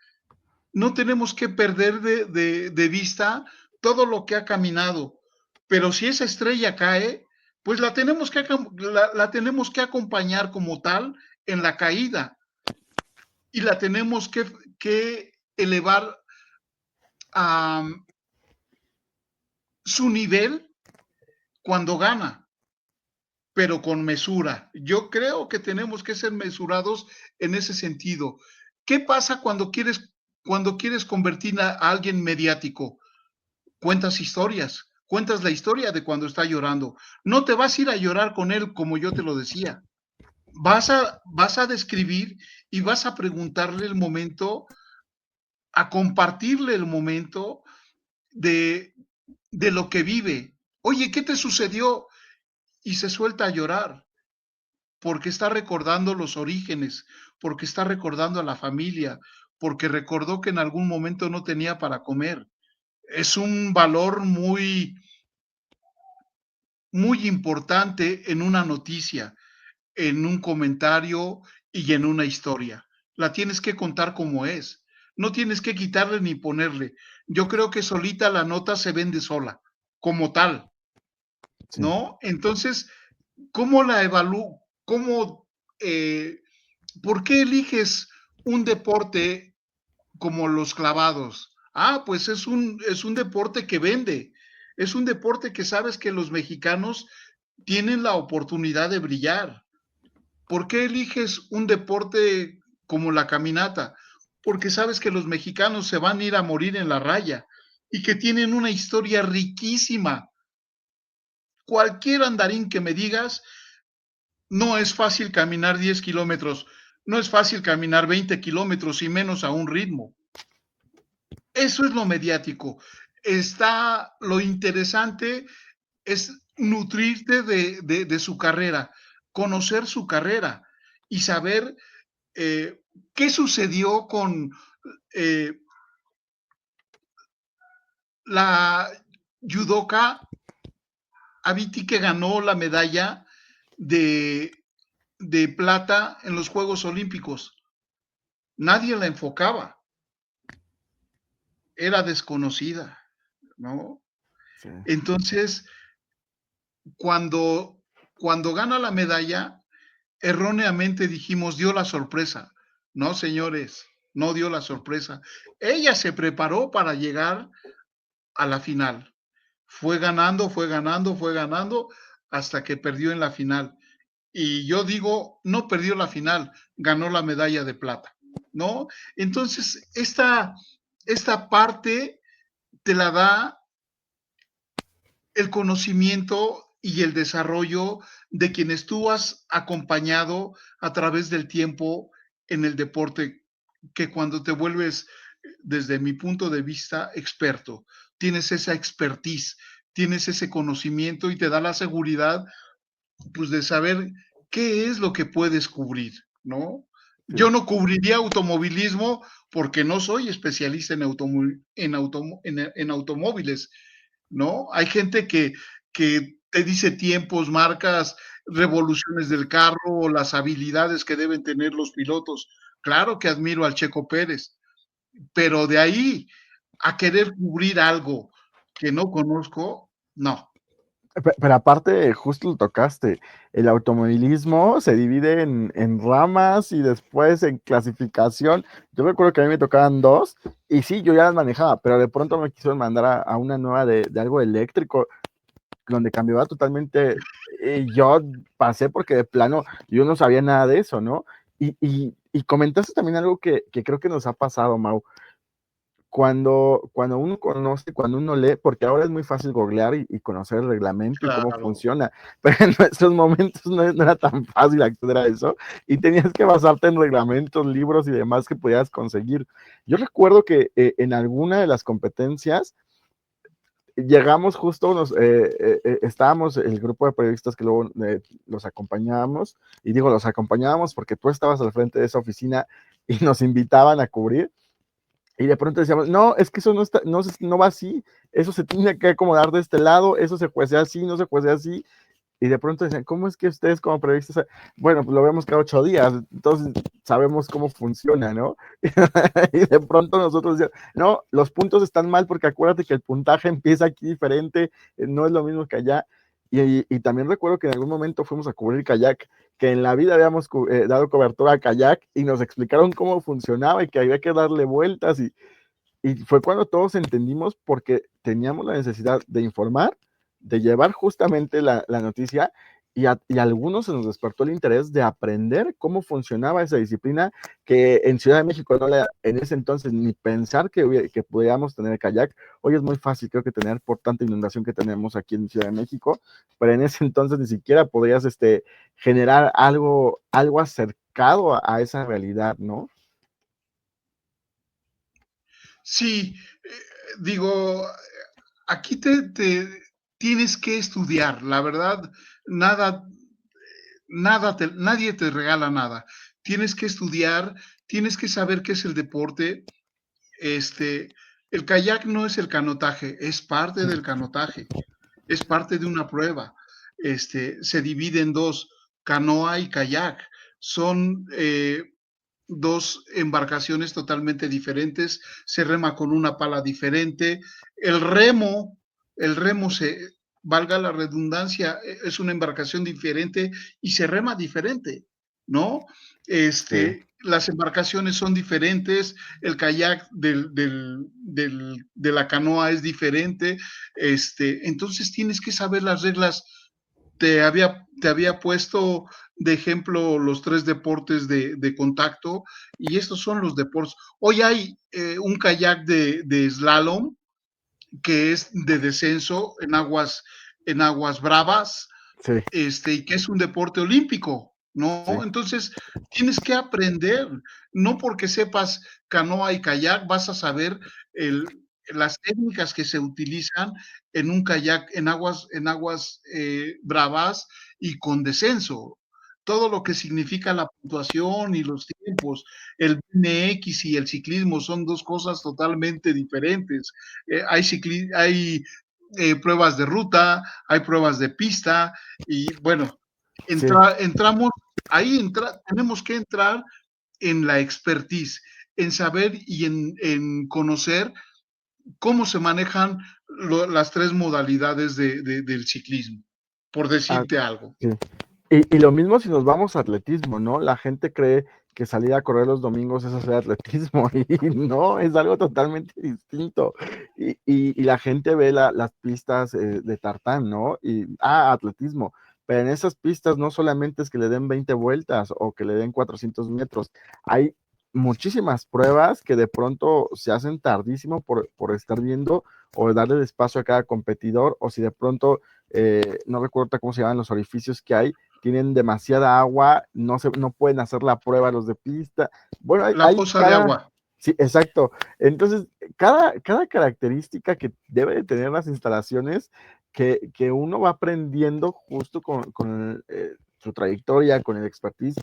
Speaker 2: No tenemos que perder de vista todo lo que ha caminado, pero si esa estrella cae, pues la tenemos que acompañar como tal en la caída y la tenemos que elevar a su nivel cuando gana, pero con mesura. Yo creo que tenemos que ser mesurados en ese sentido. ¿Qué pasa cuando quieres convertir a alguien mediático? Cuentas historias, cuentas la historia de cuando está llorando. No te vas a ir a llorar con él como yo te lo decía. Vas a describir y vas a preguntarle el momento, a compartirle el momento de, de lo que vive. Oye, ¿qué te sucedió? Y se suelta a llorar porque está recordando los orígenes, porque está recordando a la familia, porque recordó que en algún momento no tenía para comer. Es un valor muy, muy importante en una noticia, en un comentario y en una historia. La tienes que contar como es. No tienes que quitarle ni ponerle. Yo creo que solita la nota se vende sola, como tal,
Speaker 1: Sí,
Speaker 2: ¿no? Entonces, ¿cómo la evalúo? ¿Por qué eliges un deporte como los clavados? Ah, pues es un deporte que vende. Es un deporte que sabes que los mexicanos tienen la oportunidad de brillar. ¿Por qué eliges un deporte como la caminata? Porque sabes que los mexicanos se van a ir a morir en la raya y que tienen una historia riquísima. Cualquier andarín que me digas, no es fácil caminar 10 kilómetros, no es fácil caminar 20 kilómetros y menos a un ritmo. Eso es lo mediático. Lo interesante es nutrirte de su carrera, conocer su carrera y saber qué sucedió con eh, la judoka Abiti, que ganó la medalla de, de plata en los Juegos Olímpicos. Nadie la enfocaba, era desconocida, ¿no?
Speaker 1: sí,
Speaker 2: Entonces, cuando, cuando gana la medalla, erróneamente dijimos, dio la sorpresa. No, señores, no dio la sorpresa. Ella se preparó para llegar a la final. Fue ganando, fue ganando, fue ganando hasta que perdió en la final. Y yo digo, no perdió la final, ganó la medalla de plata, ¿no? Entonces, esta parte te la da el conocimiento y el desarrollo de quienes tú has acompañado a través del tiempo en el deporte, que cuando te vuelves, desde mi punto de vista, experto, tienes esa expertise, tienes ese conocimiento y te da la seguridad, pues, de saber qué es lo que puedes cubrir, ¿no?
Speaker 1: Sí.
Speaker 2: Yo no cubriría automovilismo porque no soy especialista en automóviles, ¿no? Hay gente que te dice tiempos, marcas, revoluciones del carro o las habilidades que deben tener los pilotos. Claro que admiro al Checo Pérez, pero de ahí a querer cubrir algo que no conozco, no.
Speaker 1: Pero aparte, justo lo tocaste, el automovilismo se divide en ramas y después en clasificación. Yo recuerdo que a mí me tocaban dos y sí, yo ya las manejaba, pero de pronto me quisieron mandar a una nueva de algo eléctrico, donde cambiaba totalmente. Yo pasé porque de plano yo no sabía nada de eso, ¿no? Y comentaste también algo que creo que nos ha pasado, Mau. Cuando uno conoce, cuando uno lee, porque ahora es muy fácil googlear y conocer el reglamento y cómo
Speaker 2: Claro.
Speaker 1: funciona, pero en nuestros momentos no era tan fácil acceder a eso y tenías que basarte en reglamentos, libros y demás que podías conseguir. Yo recuerdo que en alguna de las competencias llegamos justo, estábamos el grupo de periodistas que luego los acompañábamos, y digo los acompañábamos porque tú estabas al frente de esa oficina y nos invitaban a cubrir. Y de pronto decíamos, no, es que eso no, está, no va así, eso se tiene que acomodar de este lado, eso se cuece así, no se cuece así. Y de pronto decían, ¿cómo es que ustedes como periodistas? Bueno, pues lo vemos cada 8 días, entonces sabemos cómo funciona, ¿no? Y de pronto nosotros decíamos, no, los puntos están mal porque acuérdate que el puntaje empieza aquí diferente, no es lo mismo que allá. Y también recuerdo que en algún momento fuimos a cubrir kayak, que en la vida habíamos dado cobertura a kayak y nos explicaron cómo funcionaba y que había que darle vueltas y fue cuando todos entendimos porque teníamos la necesidad de informar, de llevar justamente la noticia y a algunos se nos despertó el interés de aprender cómo funcionaba esa disciplina que en Ciudad de México no le, en ese entonces ni pensar que pudiéramos tener kayak. Hoy es muy fácil creo que tener por tanta inundación que tenemos aquí en Ciudad de México, pero en ese entonces ni siquiera podías generar algo acercado a esa realidad, ¿no?
Speaker 2: Sí, digo, aquí te tienes que estudiar, la verdad, nada, nadie te regala nada. Tienes que estudiar, tienes que saber qué es el deporte. Este, el kayak no es el canotaje, es parte del canotaje, es parte de una prueba. Se divide en dos, canoa y kayak. Son dos embarcaciones totalmente diferentes, se rema con una pala diferente. El remo, el remo se, valga la redundancia, es una embarcación diferente y se rema diferente, ¿no?
Speaker 1: Sí.
Speaker 2: Las embarcaciones son diferentes, el kayak de la canoa es diferente, entonces tienes que saber las reglas. Te había puesto de ejemplo los tres deportes de contacto y estos son los deportes. Hoy hay un kayak de slalom que es de descenso en aguas bravas,
Speaker 1: Sí,
Speaker 2: y que es un deporte olímpico,
Speaker 1: sí.
Speaker 2: ¿no? Entonces, tienes que aprender, no porque sepas canoa y kayak, vas a saber el, las técnicas que se utilizan en un kayak en aguas bravas y con descenso. Todo lo que significa la puntuación y los tiempos, el BMX y el ciclismo son dos cosas totalmente diferentes. Hay pruebas de ruta, hay pruebas de pista, y bueno,
Speaker 1: Sí,
Speaker 2: entramos, tenemos que entrar en la expertise, en saber y en conocer cómo se manejan las tres modalidades del ciclismo, por
Speaker 1: ah,
Speaker 2: decirte algo.
Speaker 1: sí. Y lo mismo si nos vamos a atletismo, ¿no? La gente cree que salir a correr los domingos es hacer atletismo y no, es algo totalmente distinto. Y la gente ve las pistas de tartán, ¿no? Atletismo. Pero en esas pistas no solamente es que le den 20 vueltas o que le den 400 metros, hay muchísimas pruebas que de pronto se hacen tardísimo por estar viendo o darle espacio a cada competidor o si de pronto, no recuerdo cómo se llaman los orificios que hay, tienen demasiada agua, no pueden hacer la prueba los de pista. Bueno,
Speaker 2: La fosa de agua.
Speaker 1: sí, exacto. Entonces, cada característica que debe de tener las instalaciones que uno va aprendiendo justo con su trayectoria, con el expertise,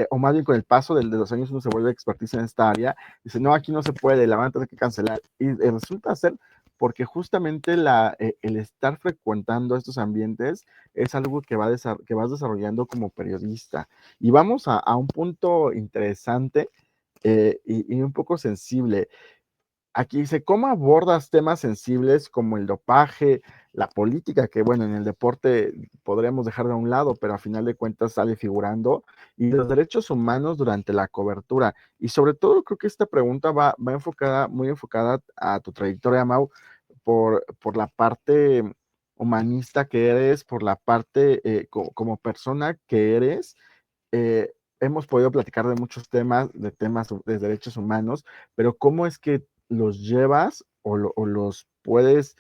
Speaker 1: o más bien con el paso de los años uno se vuelve expertise en esta área, dice, no, aquí no se puede, la van a tener que cancelar, y resulta ser porque justamente el estar frecuentando estos ambientes es algo que vas desarrollando como periodista. Y vamos a un punto interesante y un poco sensible. Aquí dice, ¿cómo abordas temas sensibles como el dopaje, la política, que bueno, en el deporte podríamos dejarlo a un lado, pero a final de cuentas sale figurando, y los derechos humanos durante la cobertura? Y sobre todo creo que esta pregunta va enfocada, muy enfocada a tu trayectoria, Mau, por la parte humanista que eres, por la parte como persona que eres. Hemos podido platicar de muchos temas, de temas de derechos humanos, pero ¿cómo es que los llevas o los puedes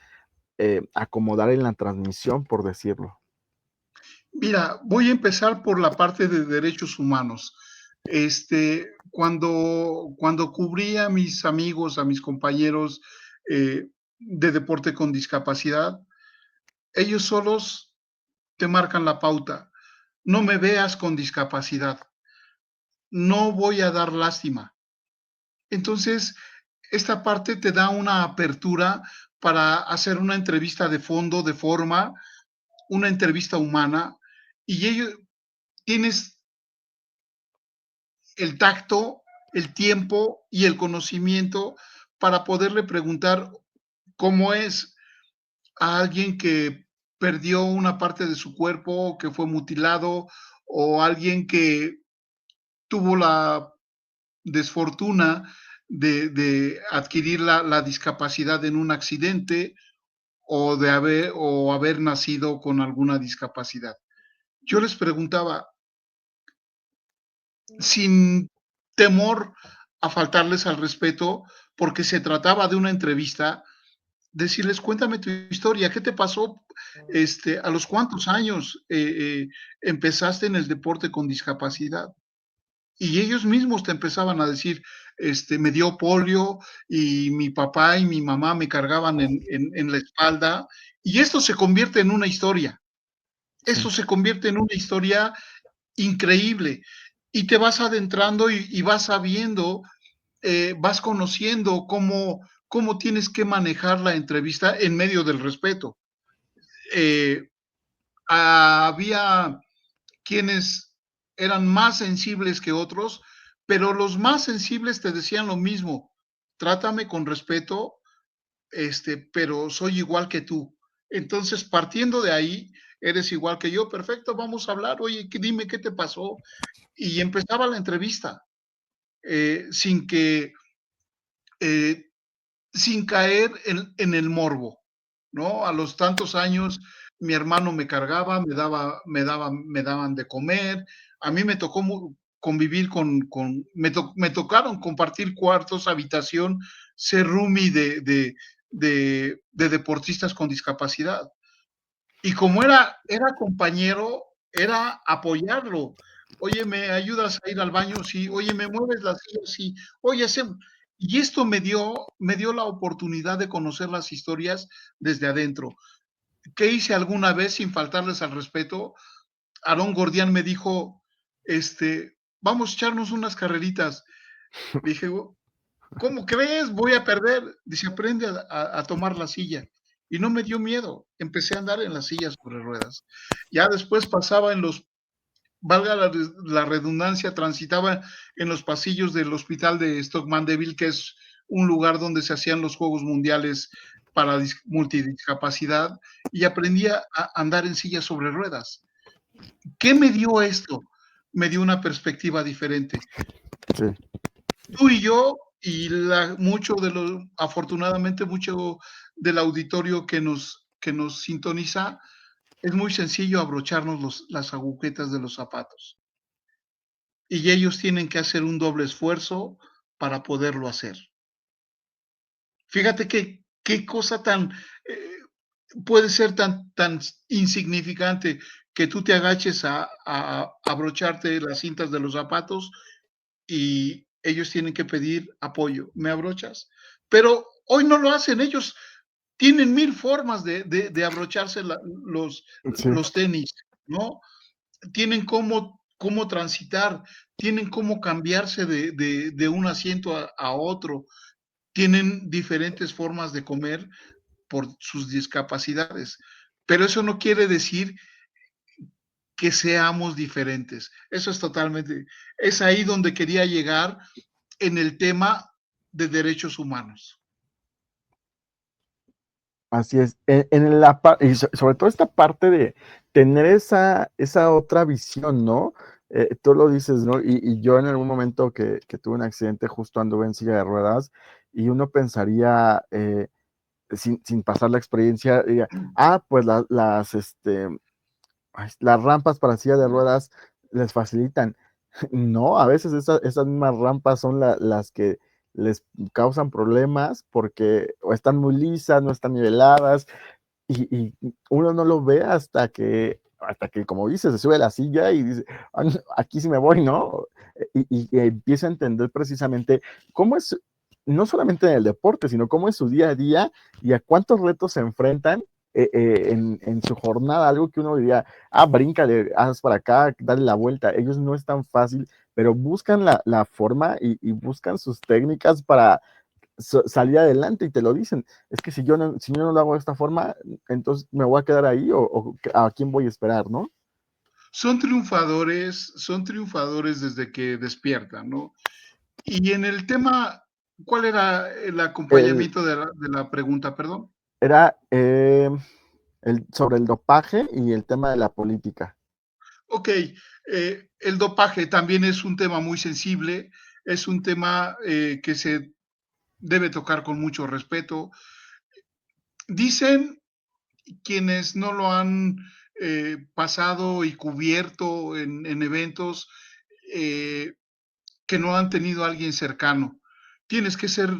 Speaker 1: acomodar en la transmisión, por decirlo?
Speaker 2: Mira, voy a empezar por la parte de derechos humanos. Cuando cubrí a mis amigos, a mis compañeros de deporte con discapacidad, ellos solos te marcan la pauta. No me veas con discapacidad, no voy a dar lástima. Entonces, esta parte te da una apertura para hacer una entrevista de fondo, de forma, una entrevista humana, y ellos tienes el tacto, el tiempo y el conocimiento para poderle preguntar cómo es a alguien que perdió una parte de su cuerpo, que fue mutilado, o alguien que tuvo la desfortuna de adquirir la discapacidad en un accidente o haber nacido con alguna discapacidad. Yo les preguntaba, sin temor a faltarles al respeto, porque se trataba de una entrevista, decirles, cuéntame tu historia, ¿qué te pasó? ¿A los cuántos años empezaste en el deporte con discapacidad? Y ellos mismos te empezaban a decir, me dio polio y mi papá y mi mamá me cargaban en la espalda, y esto se convierte en una historia.
Speaker 1: Sí,
Speaker 2: Esto se convierte en una historia increíble y te vas adentrando y vas sabiendo, vas conociendo cómo tienes que manejar la entrevista en medio del respeto. Eh, Había quienes eran más sensibles que otros, pero los más sensibles te decían lo mismo, trátame con respeto, pero soy igual que tú. Entonces, partiendo de ahí, eres igual que yo, perfecto, vamos a hablar, oye, dime qué te pasó. Y empezaba la entrevista, sin que, eh, sin caer en el morbo, ¿no? A los tantos años, mi hermano me cargaba, me daban de comer. A mí me tocó convivir me tocaron compartir cuartos, habitación, ser roomie de deportistas con discapacidad. Y como era compañero, era apoyarlo. Oye, ¿me ayudas a ir al baño? Sí. Oye, ¿me mueves la silla? Sí. Oye, y esto me dio la oportunidad de conocer las historias desde adentro. ¿Qué hice alguna vez sin faltarles al respeto? Aarón Gordián me dijo, vamos a echarnos unas carreritas. Dije, ¿cómo crees? Voy a perder. Dice, aprende a tomar la silla. Y no me dio miedo. Empecé a andar en las sillas sobre ruedas. Ya después pasaba valga la redundancia, transitaba en los pasillos del hospital de Stoke Mandeville, que es un lugar donde se hacían los Juegos Mundiales para multidiscapacidad, y aprendí a andar en sillas sobre ruedas. ¿Qué me dio esto? Me dio una perspectiva diferente.
Speaker 1: sí.
Speaker 2: Tú y yo, y afortunadamente, mucho del auditorio que nos sintoniza, es muy sencillo abrocharnos las agujetas de los zapatos. Y ellos tienen que hacer un doble esfuerzo para poderlo hacer. Fíjate qué cosa tan, puede ser tan insignificante que tú te agaches a abrocharte las cintas de los zapatos y ellos tienen que pedir apoyo, ¿me abrochas? Pero Hoy no lo hacen, ellos tienen mil formas de abrocharse
Speaker 1: Sí,
Speaker 2: los tenis, ¿no? Tienen cómo transitar, tienen cómo cambiarse de un asiento a otro, tienen diferentes formas de comer por sus discapacidades, pero eso no quiere decir que seamos diferentes. Eso es totalmente, es ahí donde quería llegar en el tema de derechos humanos.
Speaker 1: así es. Y sobre todo esta parte de tener esa otra visión, ¿no? Tú lo dices, ¿no? Y yo en algún momento que tuve un accidente, justo anduve en silla de ruedas y uno pensaría, sin pasar la experiencia, diría, pues las rampas para silla de ruedas les facilitan. No, a veces esas mismas rampas son las que les causan problemas porque o están muy lisas, no están niveladas, y uno no lo ve hasta que, como dices, se sube a la silla y dice, "Ah, no, aquí sí me voy, ¿no?" Y empieza a entender precisamente cómo es, no solamente en el deporte, sino cómo es su día a día y a cuántos retos se enfrentan en su jornada, algo que uno diría, bríncale, haz para acá, dale la vuelta. Ellos no es tan fácil, pero buscan la forma y buscan sus técnicas para salir adelante y te lo dicen. Es que si yo no lo hago de esta forma, entonces me voy a quedar ahí o a quién voy a esperar, ¿no?
Speaker 2: Son triunfadores desde que despiertan, ¿no? Y en el tema, ¿cuál era el
Speaker 1: El,
Speaker 2: acompañamiento de la pregunta, perdón?
Speaker 1: era sobre el dopaje y el tema de la política.
Speaker 2: Ok, el dopaje también es un tema muy sensible, es un tema que se debe tocar con mucho respeto. Dicen quienes no lo han pasado y cubierto en eventos eh, que no han tenido a alguien cercano. Tienes que ser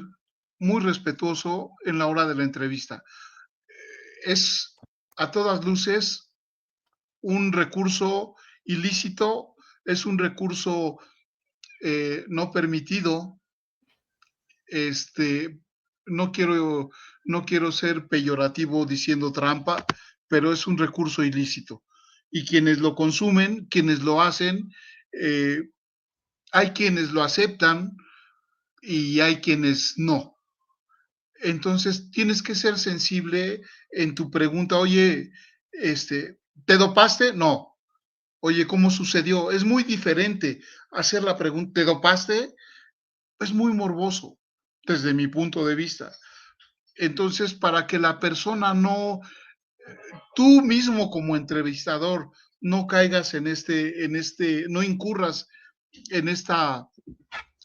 Speaker 2: muy respetuoso en la hora de la entrevista. Es a todas luces un recurso ilícito, es un recurso no permitido. Este, no quiero, no quiero ser peyorativo diciendo trampa, pero es un recurso ilícito. Y quienes lo consumen, quienes lo hacen, eh, hay quienes lo aceptan y hay quienes no. Entonces tienes que ser sensible en tu pregunta. Oye, ¿te dopaste? No. Oye, ¿cómo sucedió? Es muy diferente hacer la pregunta, ¿te dopaste? Es muy morboso desde mi punto de vista. Entonces, para que la persona no, tú mismo como entrevistador, no caigas no incurras en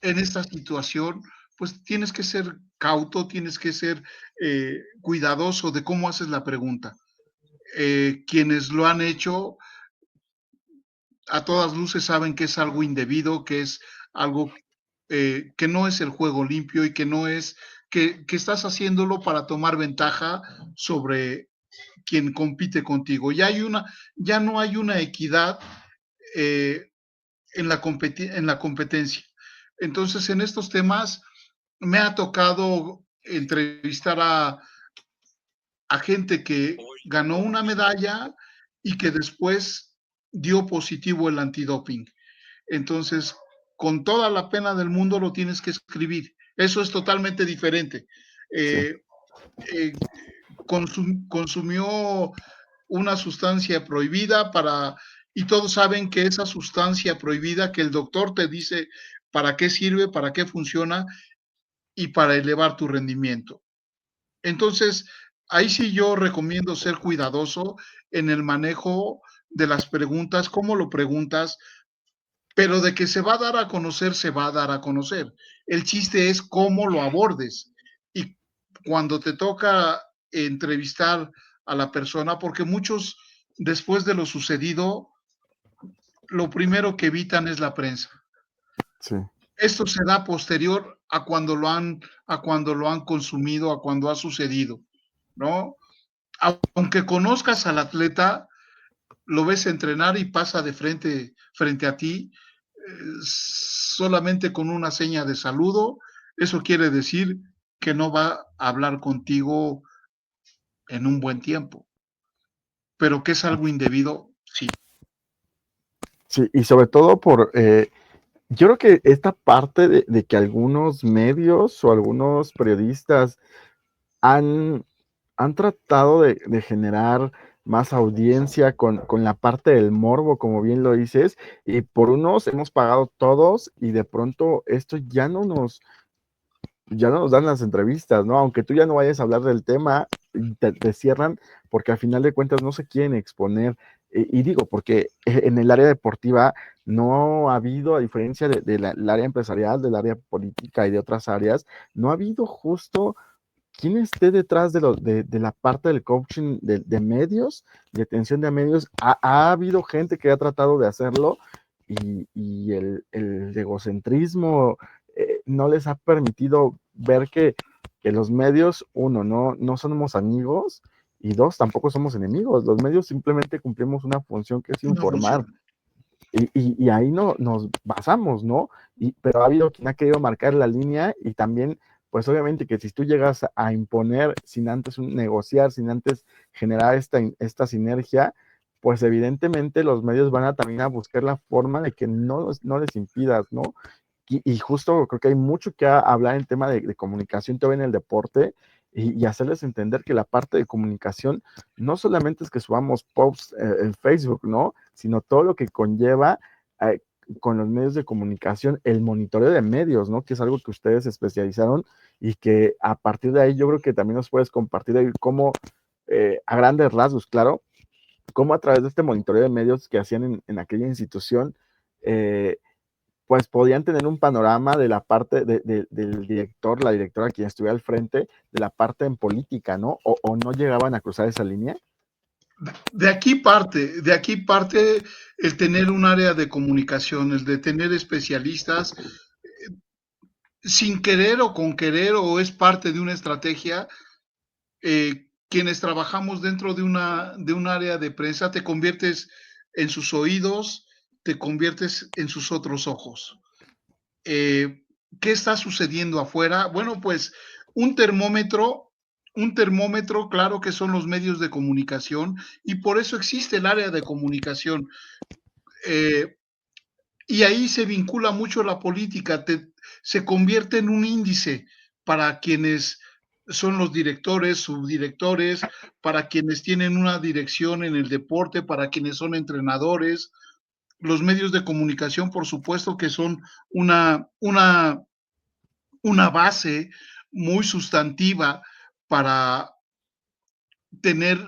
Speaker 2: en esta situación, pues tienes que ser cauto, tienes que ser cuidadoso de cómo haces la pregunta. Quienes lo han hecho, a todas luces saben que es algo indebido, que es algo que no es el juego limpio y que no es, que estás haciéndolo para tomar ventaja sobre quien compite contigo. Ya no hay una equidad eh, en la competencia. Entonces, en estos temas me ha tocado entrevistar a gente que ganó una medalla y que después dio positivo el antidoping. Entonces, con toda la pena del mundo lo tienes que escribir. Eso es totalmente diferente.
Speaker 1: Sí,
Speaker 2: Eh, eh, Consumió una sustancia prohibida y todos saben que esa sustancia prohibida, que el doctor te dice para qué sirve, para qué funciona y para elevar tu rendimiento. Entonces, ahí sí yo recomiendo ser cuidadoso en el manejo de las preguntas, cómo lo preguntas, pero de que se va a dar a conocer, se va a dar a conocer. El chiste es cómo lo abordes. Y cuando te toca entrevistar a la persona, porque muchos, después de lo sucedido, lo primero que evitan es la prensa.
Speaker 1: sí,
Speaker 2: Esto se da posterior a cuando lo han consumido, a cuando ha sucedido, ¿no? Aunque conozcas al atleta, lo ves entrenar y pasa de frente a ti, solamente con una seña de saludo. Eso quiere decir que no va a hablar contigo en un buen tiempo, pero que es algo indebido, sí.
Speaker 1: Sí, y sobre todo yo creo que esta parte de que algunos medios o algunos periodistas han, han tratado de generar más audiencia con la parte del morbo, como bien lo dices, y por unos hemos pagado todos y de pronto esto ya no nos dan las entrevistas, ¿no? Aunque tú ya no vayas a hablar del tema, te cierran porque al final de cuentas no se quieren exponer. Y digo, porque en el área deportiva no ha habido, a diferencia del área empresarial, del área política y de otras áreas, no ha habido justo quien esté detrás de la parte del coaching de medios, de atención de medios. Ha habido gente que ha tratado de hacerlo y el egocentrismo no les ha permitido ver que los medios, uno, no somos amigos y dos, tampoco somos enemigos. Los medios simplemente cumplimos una función que es
Speaker 2: Una
Speaker 1: informar.
Speaker 2: función.
Speaker 1: Y ahí no, nos basamos, ¿no? Pero ha habido quien ha querido marcar la línea y también, pues obviamente que si tú llegas a imponer sin antes negociar, sin antes generar esta sinergia, pues evidentemente los medios van a también a buscar la forma de que no les impidas, ¿no? Y justo creo que hay mucho que hablar en tema de comunicación todavía en el deporte y hacerles entender que la parte de comunicación no solamente es que subamos posts en Facebook, ¿no? Sino todo lo que conlleva eh, con los medios de comunicación, el monitoreo de medios, ¿no? Que es algo que ustedes se especializaron y que a partir de ahí yo creo que también nos puedes compartir cómo, a grandes rasgos, claro, cómo a través de este monitoreo de medios que hacían en aquella institución, eh, pues podían tener un panorama de la parte del director, la directora quien estuviera al frente, de la parte en política, ¿no? O no llegaban a cruzar esa línea.
Speaker 2: De aquí parte el tener un área de comunicación, el de tener especialistas, sin querer o con querer, o es parte de una estrategia. Quienes trabajamos dentro de un área de prensa, te conviertes en sus oídos, te conviertes en sus otros ojos. Eh, ¿Qué está sucediendo afuera? Bueno, pues un termómetro, un termómetro, claro que son los medios de comunicación y por eso existe el área de comunicación. Eh, y ahí se vincula mucho la política, se convierte en un índice para quienes son los directores, subdirectores, para quienes tienen una dirección en el deporte, para quienes son entrenadores. Los medios de comunicación, por supuesto, que son una, una, una base muy sustantiva para tener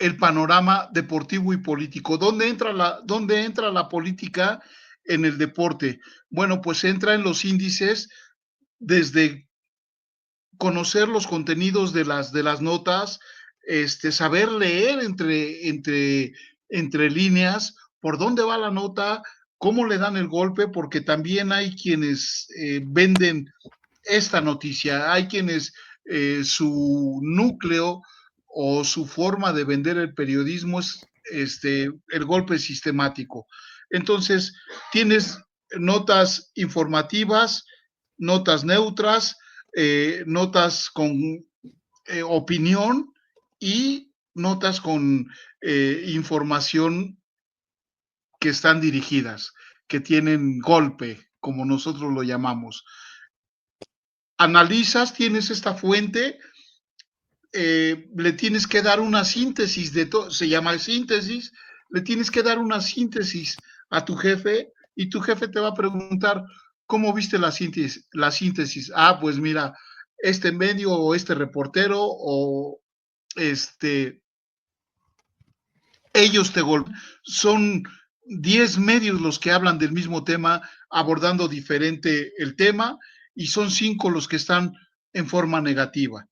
Speaker 2: el panorama deportivo y político. ¿Dónde entra la política en el deporte? Bueno, pues entra en los índices desde conocer los contenidos de las notas, saber leer entre líneas, por dónde va la nota, cómo le dan el golpe, porque también hay quienes venden esta noticia. Hay quienes su núcleo o su forma de vender el periodismo es el golpe sistemático. Entonces, tienes notas informativas, notas neutras, notas con opinión y notas con información que están dirigidas, que tienen golpe, como nosotros lo llamamos. Analizas, tienes esta fuente, le tienes que dar una síntesis de todo, se llama síntesis, le tienes que dar una síntesis a tu jefe y tu jefe te va a preguntar, ¿cómo viste la síntesis? La síntesis. Ah, pues mira, este medio o este reportero o este, ellos te golpean. Son 10 medios los que hablan del mismo tema, abordando diferente el tema, y son 5 los que están en forma negativa.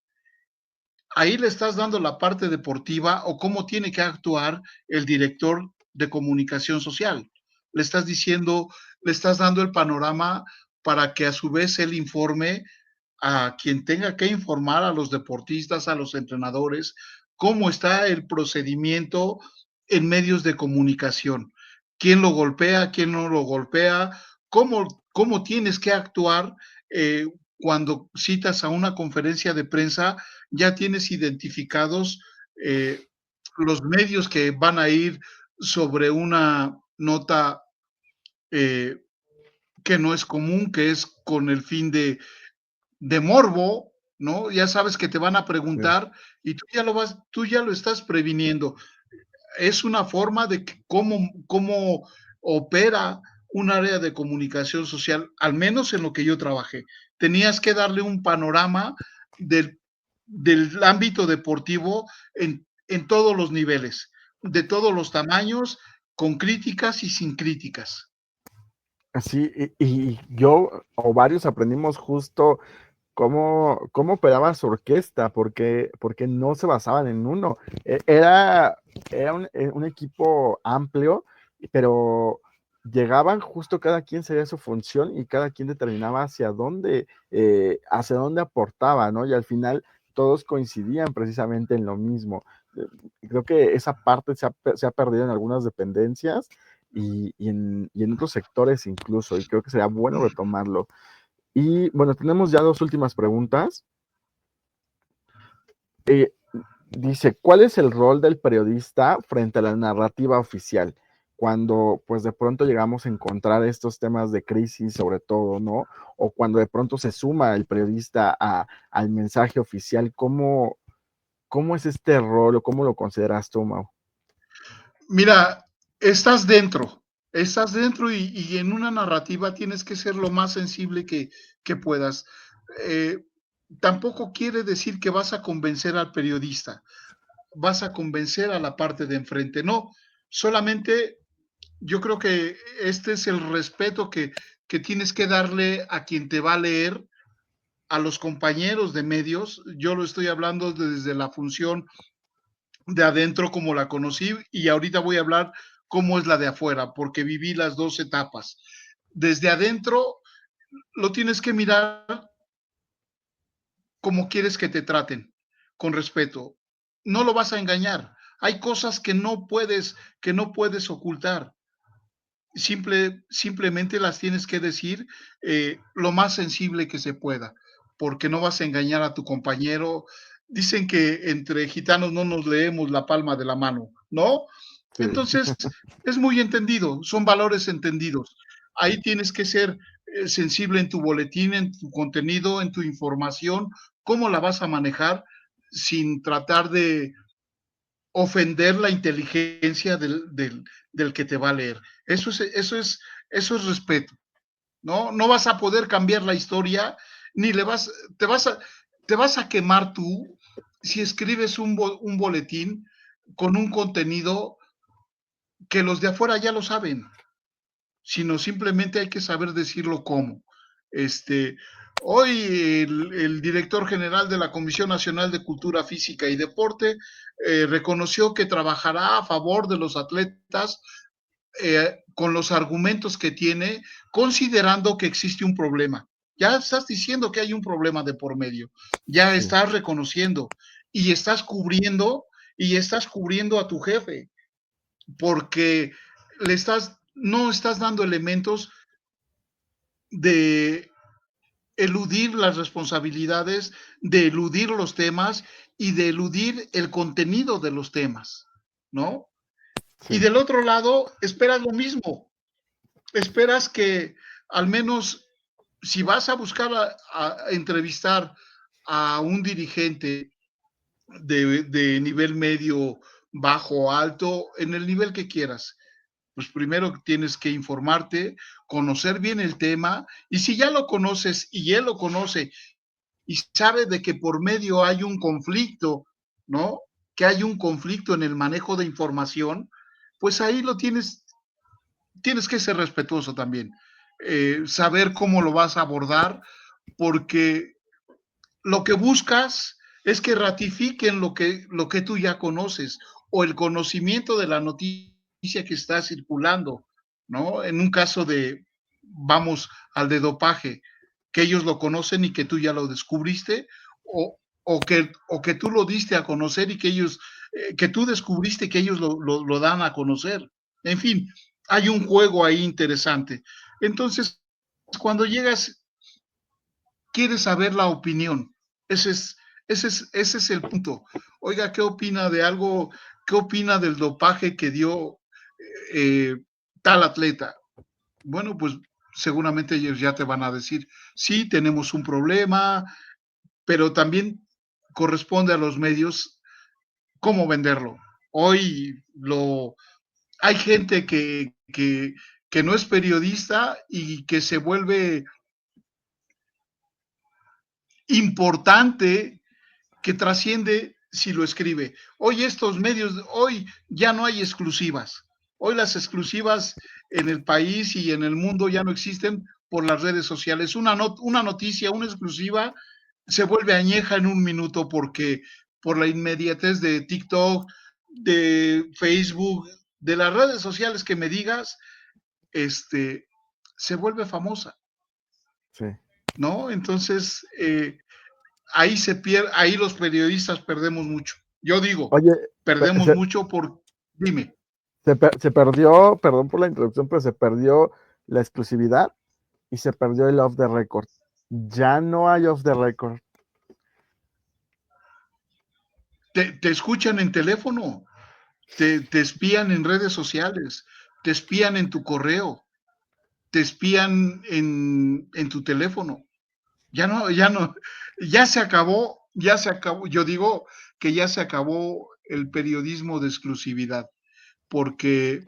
Speaker 2: Ahí le estás dando la parte deportiva o cómo tiene que actuar el director de comunicación social. Le estás diciendo, le estás dando el panorama para que a su vez él informe a quien tenga que informar, a los deportistas, a los entrenadores, cómo está el procedimiento en medios de comunicación. ¿Quién lo golpea? ¿Quién no lo golpea? ¿Cómo tienes que actuar? cuando citas a una conferencia de prensa, ya tienes identificados los medios que van a ir sobre una nota eh, que no es común, que es con el fin de morbo, ¿no? Ya sabes que te van a
Speaker 1: Sí.
Speaker 2: preguntar y tú ya lo estás previniendo. Es una forma de que cómo opera un área de comunicación social, al menos en lo que yo trabajé. Tenías que darle un panorama del, del ámbito deportivo en todos los niveles, de todos los tamaños, con críticas y sin críticas.
Speaker 1: Así, y yo o varios aprendimos justo cómo operaba su orquesta, porque no se basaban en uno. Era un equipo amplio, pero llegaban justo cada quien sabía su función y cada quien determinaba hacia dónde aportaba, ¿no? Y al final todos coincidían precisamente en lo mismo. Eh, Creo que esa parte se ha perdido en algunas dependencias y en otros sectores incluso, y creo que sería bueno retomarlo. Y bueno, tenemos ya dos últimas preguntas. Eh, Dice, ¿cuál es el rol del periodista frente a la narrativa oficial? Cuando pues de pronto llegamos a encontrar estos temas de crisis sobre todo, ¿no? O cuando de pronto se suma el periodista al mensaje oficial, ¿cómo es este rol o cómo lo consideras tú, Mau?
Speaker 2: Mira, estás dentro y en una narrativa tienes que ser lo más sensible que puedas. Eh, Tampoco quiere decir que vas a convencer al periodista, vas a convencer a la parte de enfrente, no, solamente yo creo que este es el respeto que tienes que darle a quien te va a leer, a los compañeros de medios, yo lo estoy hablando desde la función de adentro como la conocí y ahorita voy a hablar cómo es la de afuera, porque viví las dos etapas. Desde adentro lo tienes que mirar como quieres que te traten, con respeto. No lo vas a engañar. Hay cosas que no puedes ocultar. Simplemente las tienes que decir lo más sensible que se pueda, porque no vas a engañar a tu compañero. Dicen que entre gitanos no nos leemos la palma de la mano, ¿no?
Speaker 1: Sí,
Speaker 2: Entonces, es muy entendido, son valores entendidos. Ahí tienes que ser sensible en tu boletín, en tu contenido, en tu información, cómo la vas a manejar sin tratar de ofender la inteligencia del que te va a leer. Eso es respeto, ¿no? No vas a poder cambiar la historia, ni le vas, te vas a quemar tú si escribes un boletín con un contenido que los de afuera ya lo saben, sino simplemente hay que saber decirlo cómo. Este, hoy el director general de la Comisión Nacional de Cultura Física y Deporte reconoció que trabajará a favor de los atletas con los argumentos que tiene, considerando que existe un problema. Ya estás diciendo que hay un problema de por medio, ya
Speaker 1: sí,
Speaker 2: estás reconociendo y estás cubriendo a tu jefe, porque no estás dando elementos de eludir las responsabilidades, de eludir los temas y de eludir el contenido de los temas, ¿no? Y
Speaker 1: sí,
Speaker 2: del otro lado, esperas lo mismo, esperas que al menos si vas a buscar a entrevistar a un dirigente de nivel medio, bajo, alto, en el nivel que quieras, pues primero tienes que informarte, conocer bien el tema, y si ya lo conoces y él lo conoce y sabe de que por medio hay un conflicto, ¿no? Que hay un conflicto en el manejo de información, pues ahí tienes que ser respetuoso también, saber cómo lo vas a abordar, porque lo que buscas es que ratifiquen lo que tú ya conoces o el conocimiento de la noticia que está circulando, ¿no? En un caso vamos al de dopaje, que ellos lo conocen y que tú ya lo descubriste, o que tú lo diste a conocer y que tú descubriste que ellos lo dan a conocer. En fin, hay un juego ahí interesante. Entonces, cuando llegas quiere saber la opinión. Ese es el punto. Oiga, ¿qué opina de algo? ¿Qué opina del dopaje que dio eh, tal atleta? Bueno, pues seguramente ellos ya te van a decir, sí, tenemos un problema, pero también corresponde a los medios cómo venderlo. Hoy hay gente que no es periodista y que se vuelve importante, que trasciende si lo escribe. Hoy estos medios, hoy ya no hay exclusivas. Hoy las exclusivas en el país y en el mundo ya no existen por las redes sociales. Una noticia, una exclusiva, se vuelve añeja en un minuto porque por la inmediatez de TikTok, de Facebook, de las redes sociales que me digas, se vuelve famosa,
Speaker 1: Sí.
Speaker 2: ¿no? Entonces, ahí se pierde, ahí los periodistas perdemos mucho. Yo digo,
Speaker 1: Oye,
Speaker 2: perdemos mucho por, dime.
Speaker 1: se perdió, perdón por la interrupción, pero se perdió la exclusividad y se perdió el off the record. Ya no hay off the record.
Speaker 2: Te escuchan en teléfono, te espían en redes sociales, te espían en tu correo, te espían en tu teléfono. Ya no, ya se acabó. Yo digo que ya se acabó el periodismo de exclusividad, porque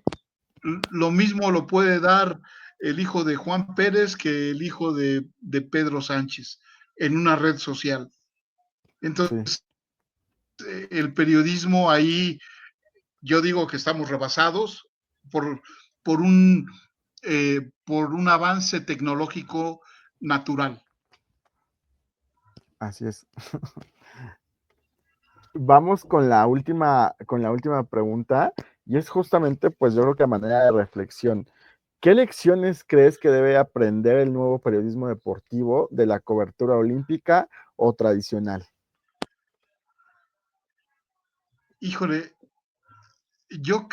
Speaker 2: lo mismo lo puede dar el hijo de Juan Pérez que el hijo de Pedro Sánchez en una red social.
Speaker 1: Sí,
Speaker 2: Entonces, el periodismo ahí, yo digo que estamos rebasados por, por, un, por un avance tecnológico natural.
Speaker 1: así es. Vamos con la última pregunta, y es justamente, pues yo creo que a manera de reflexión. ¿Qué lecciones crees que debe aprender el nuevo periodismo deportivo de la cobertura olímpica o tradicional?
Speaker 2: Híjole, yo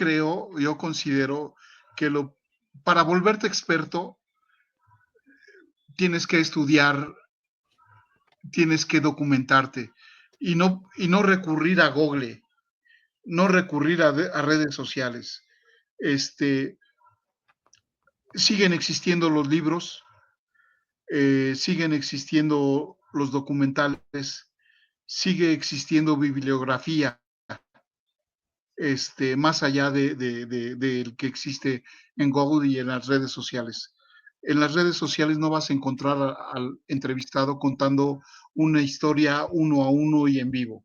Speaker 2: considero que para volverte experto tienes que estudiar, tienes que documentarte y no recurrir a Google, no recurrir a redes sociales. Este, siguen existiendo los libros, siguen existiendo los documentales, sigue existiendo bibliografía, más allá del que existe en Google y en las redes sociales. En las redes sociales no vas a encontrar al entrevistado contando una historia uno a uno y en vivo.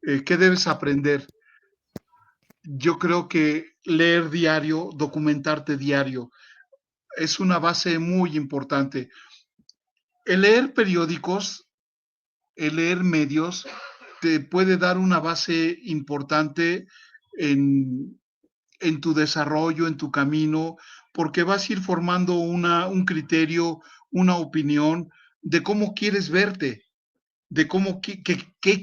Speaker 2: ¿Qué debes aprender? Yo creo que leer diario, documentarte diario, es una base muy importante. El leer periódicos, el leer medios, te puede dar una base importante en, en tu desarrollo, en tu camino, porque vas a ir formando un criterio, una opinión de cómo quieres verte, de cómo, qué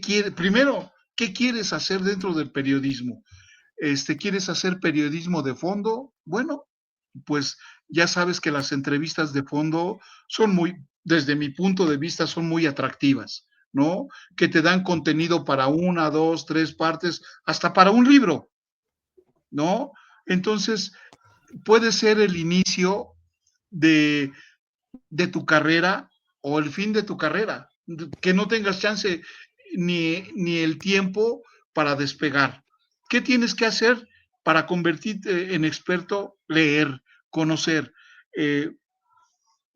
Speaker 2: quieres, primero, qué quieres hacer dentro del periodismo. ¿Quieres hacer periodismo de fondo? Bueno, pues ya sabes que las entrevistas de fondo son desde mi punto de vista, son muy atractivas, ¿no? Que te dan contenido para una, dos, tres partes, hasta para un libro, ¿no? Entonces, puede ser el inicio de, de tu carrera o el fin de tu carrera, que no tengas chance ni el tiempo para despegar. ¿Qué tienes que hacer para convertirte en experto? Leer, conocer, eh,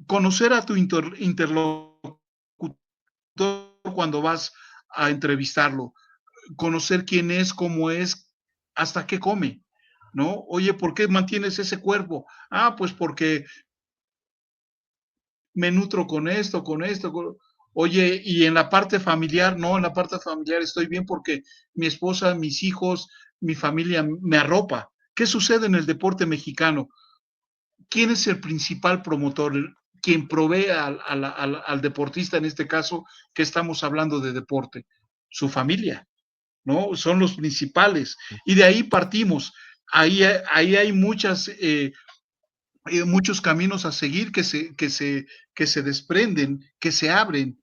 Speaker 2: conocer a tu interlocutor cuando vas a entrevistarlo, conocer quién es, cómo es, hasta qué come, ¿no? Oye, ¿por qué mantienes ese cuerpo? Ah, pues porque me nutro con esto, con esto. Oye, y en la parte familiar, no, en la parte familiar estoy bien porque mi esposa, mis hijos, mi familia me arropa. ¿Qué sucede en el deporte mexicano? ¿Quién es el principal promotor? Quien provee al deportista, en este caso, que estamos hablando de deporte, su familia, ¿no? Son los principales. Y de ahí partimos. Ahí hay muchas muchos caminos a seguir que se desprenden, que se abren,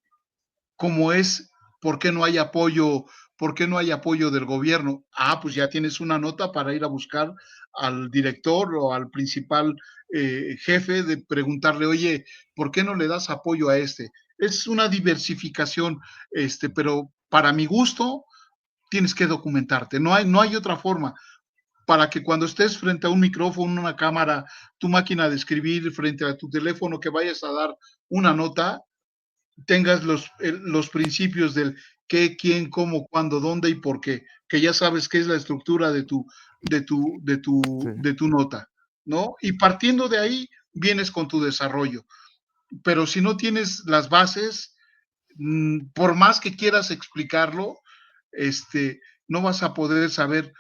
Speaker 2: como es, ¿por qué no hay apoyo? ¿Por qué no hay apoyo del gobierno? Ah, pues ya tienes una nota para ir a buscar al director o al principal jefe de preguntarle, oye, ¿por qué no le das apoyo a este? Es una diversificación, pero para mi gusto tienes que documentarte. No hay otra forma para que cuando estés frente a un micrófono, una cámara, tu máquina de escribir, frente a tu teléfono, que vayas a dar una nota, tengas los principios del qué, quién, cómo, cuándo, dónde y por qué, que ya sabes qué es la estructura
Speaker 1: Sí.
Speaker 2: de tu nota, ¿no? Y partiendo de ahí, vienes con tu desarrollo. Pero si no tienes las bases, por más que quieras explicarlo, no vas a poder saber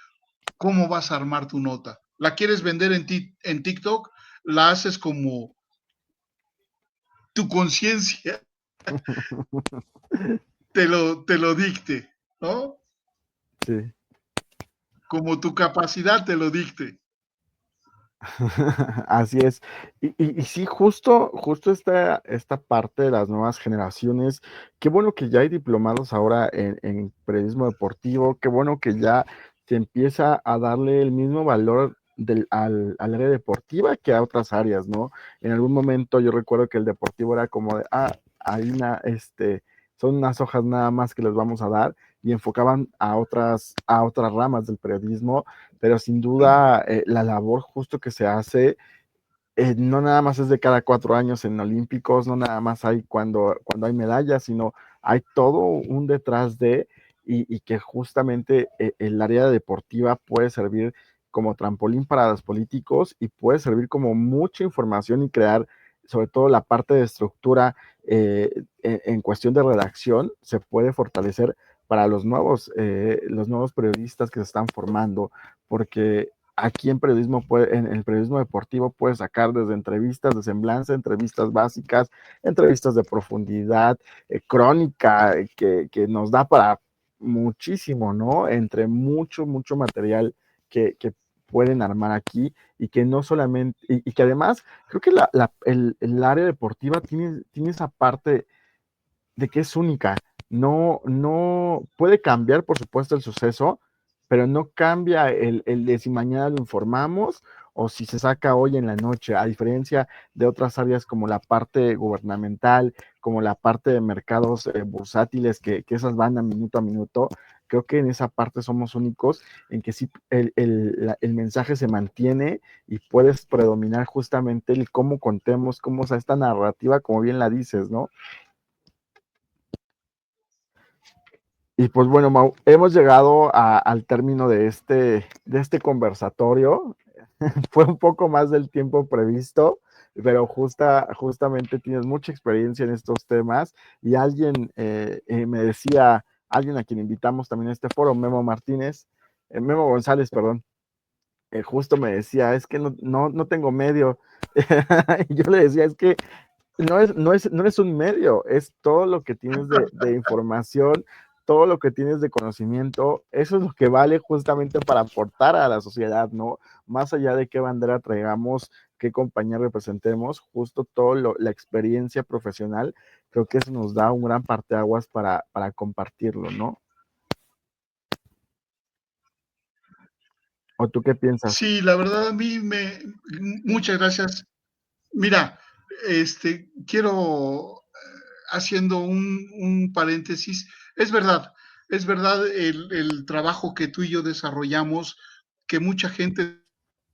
Speaker 2: cómo vas a armar tu nota. La quieres vender en TikTok, la haces como tu conciencia te lo dicte, ¿no?
Speaker 1: Sí.
Speaker 2: Como tu capacidad te lo dicte.
Speaker 1: Así es. Y sí, justo esta parte de las nuevas generaciones, qué bueno que ya hay diplomados ahora en periodismo deportivo, qué bueno que ya se empieza a darle el mismo valor al área deportiva que a otras áreas, ¿no? En algún momento yo recuerdo que el deportivo era como de, hay son unas hojas nada más que les vamos a dar, y enfocaban a otras ramas del periodismo, pero sin duda la labor justo que se hace, no nada más es de cada 4 años en Olímpicos, no nada más hay cuando hay medallas, sino hay todo un detrás de, y que justamente el área deportiva puede servir como trampolín para los políticos y puede servir como mucha información y crear, sobre todo la parte de estructura en cuestión de redacción, se puede fortalecer para los nuevos periodistas que se están formando, porque aquí en el periodismo deportivo puedes sacar desde entrevistas de semblanza, entrevistas básicas, entrevistas de profundidad, crónica, que nos da para muchísimo, ¿no? Entre mucho material que pueden armar aquí, y que no solamente, y que además creo que el área deportiva tiene esa parte de que es única. No puede cambiar, por supuesto, el suceso, pero no cambia el de si mañana lo informamos o si se saca hoy en la noche, a diferencia de otras áreas como la parte gubernamental, como la parte de mercados bursátiles, que esas van a minuto. Creo que en esa parte somos únicos, en que sí el mensaje se mantiene y puedes predominar justamente el cómo contemos, cómo sea esta narrativa, como bien la dices, ¿no? Y pues bueno, Mau, hemos llegado al término de este conversatorio. Fue un poco más del tiempo previsto, pero justamente tienes mucha experiencia en estos temas, y me decía, alguien a quien invitamos también a este foro, Memo Martínez, Memo González, perdón, justo me decía, es que no tengo medio. Y yo le decía, es que no es un medio, es todo lo que tienes de información, todo lo que tienes de conocimiento, eso es lo que vale justamente para aportar a la sociedad, ¿no? Más allá de qué bandera traigamos, qué compañía representemos, justo la experiencia profesional, creo que eso nos da un gran parteaguas para compartirlo, ¿no? ¿O tú qué piensas?
Speaker 2: Sí, la verdad a mí muchas gracias. Mira, quiero, haciendo un paréntesis, es verdad el trabajo que tú y yo desarrollamos, que mucha gente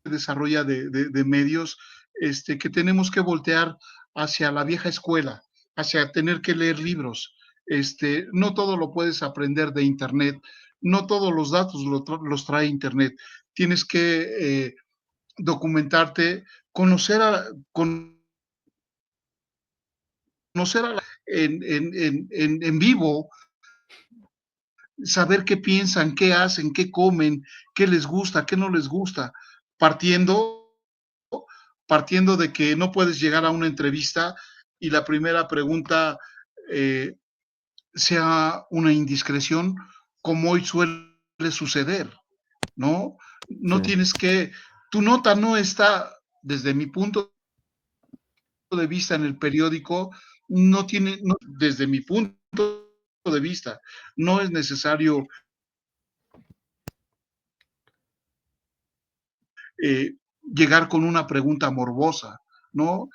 Speaker 2: desarrolla de medios, que tenemos que voltear hacia la vieja escuela, hacia tener que leer libros. No todo lo puedes aprender de Internet, no todos los datos los trae Internet. Tienes que documentarte, conocer a, conocer a la, en vivo, saber qué piensan, qué hacen, qué comen, qué les gusta, qué no les gusta, partiendo, partiendo de que no puedes llegar a una entrevista y la primera pregunta eh, sea una indiscreción, como hoy suele suceder, ¿no?
Speaker 1: Sí,
Speaker 2: No tienes que, tu nota no está, desde mi punto de vista en el periódico no tiene, no, desde mi punto de vista, no es necesario llegar con una pregunta morbosa, ¿no?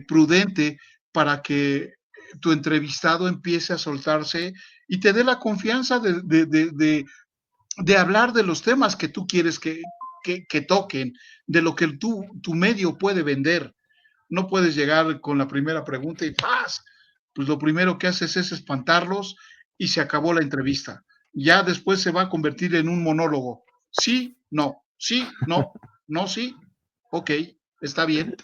Speaker 2: Prudente para que tu entrevistado empiece a soltarse y te dé la confianza de hablar de los temas que tú quieres que toquen, de lo que tu medio puede vender. No puedes llegar con la primera pregunta y ¡paz! Pues lo primero que haces es espantarlos y se acabó la entrevista. Ya después se va a convertir en un monólogo. Sí, no, sí, no, no, sí, ok, está bien.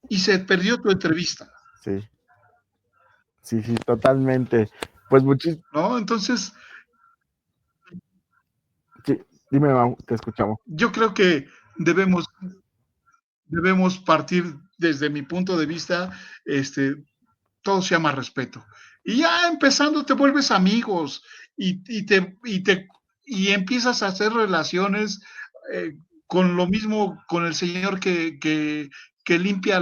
Speaker 2: Y se perdió tu entrevista,
Speaker 1: Sí, sí, sí, totalmente. Pues
Speaker 2: ¿no? Entonces,
Speaker 1: sí, dime, Mau, te escuchamos.
Speaker 2: yo creo que debemos, debemos partir desde mi punto de vista, todo se llama respeto. Y ya empezando te vuelves amigos y empiezas a hacer relaciones eh, con lo mismo, con el señor que limpia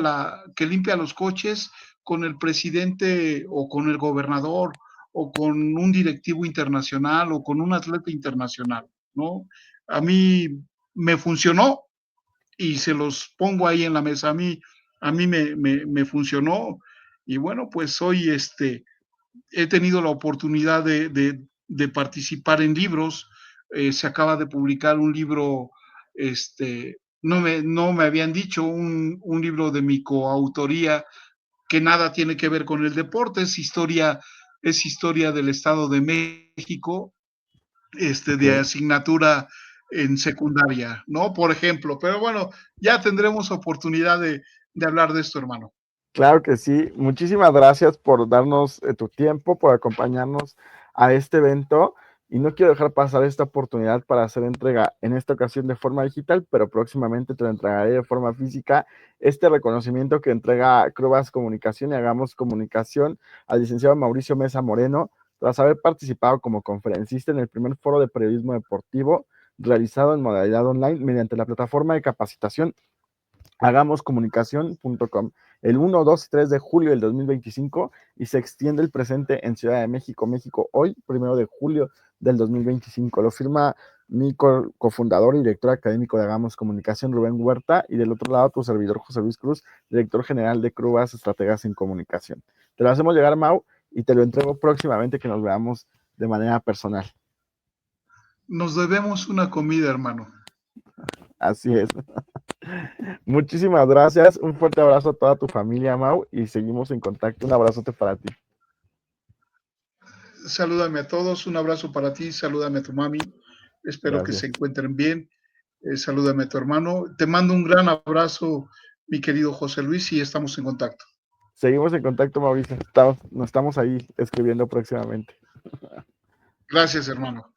Speaker 2: los coches, con el presidente o con el gobernador o con un directivo internacional o con un atleta internacional, ¿no? A mí me funcionó y se los pongo ahí en la mesa. A mí me funcionó y bueno, pues hoy he tenido la oportunidad de participar en libros. Se acaba de publicar un libro, no me habían dicho, un libro de mi coautoría que nada tiene que ver con el deporte, es historia del Estado de México, de
Speaker 1: Ok.
Speaker 2: asignatura en secundaria, ¿no? Por ejemplo, pero bueno, ya tendremos oportunidad de hablar de esto, hermano.
Speaker 1: Claro que sí. Muchísimas gracias por darnos tu tiempo, por acompañarnos a este evento. Y no quiero dejar pasar esta oportunidad para hacer entrega en esta ocasión de forma digital, pero próximamente te lo entregaré de forma física. Este reconocimiento que entrega Crubas Comunicación y Hagamos Comunicación al licenciado Mauricio Mesa Moreno, tras haber participado como conferencista en el primer foro de periodismo deportivo realizado en modalidad online mediante la plataforma de capacitación hagamoscomunicación.com el 1, 2 y 3 de julio del 2025 y se extiende el presente en Ciudad de México, México, hoy, 1 de julio del 2025. Lo firma mi cofundador y director académico de Hagamos Comunicación, Rubén Huerta, y del otro lado tu servidor, José Luis Cruz, director general de Crubas Estrategas en Comunicación. Te lo hacemos llegar, Mau, y te lo entrego próximamente que nos veamos de manera personal.
Speaker 2: Nos debemos una comida, hermano.
Speaker 1: Así es. Muchísimas gracias. Un fuerte abrazo a toda tu familia, Mau, y seguimos en contacto. Un abrazote para ti.
Speaker 2: Salúdame a todos, un abrazo para ti, salúdame a tu mami, espero que
Speaker 1: Gracias.
Speaker 2: se encuentren bien, salúdame a tu hermano, te mando un gran abrazo, mi querido José Luis, y estamos en contacto.
Speaker 1: Seguimos en contacto, Mauricio. Nos estamos ahí escribiendo próximamente.
Speaker 2: Gracias, hermano.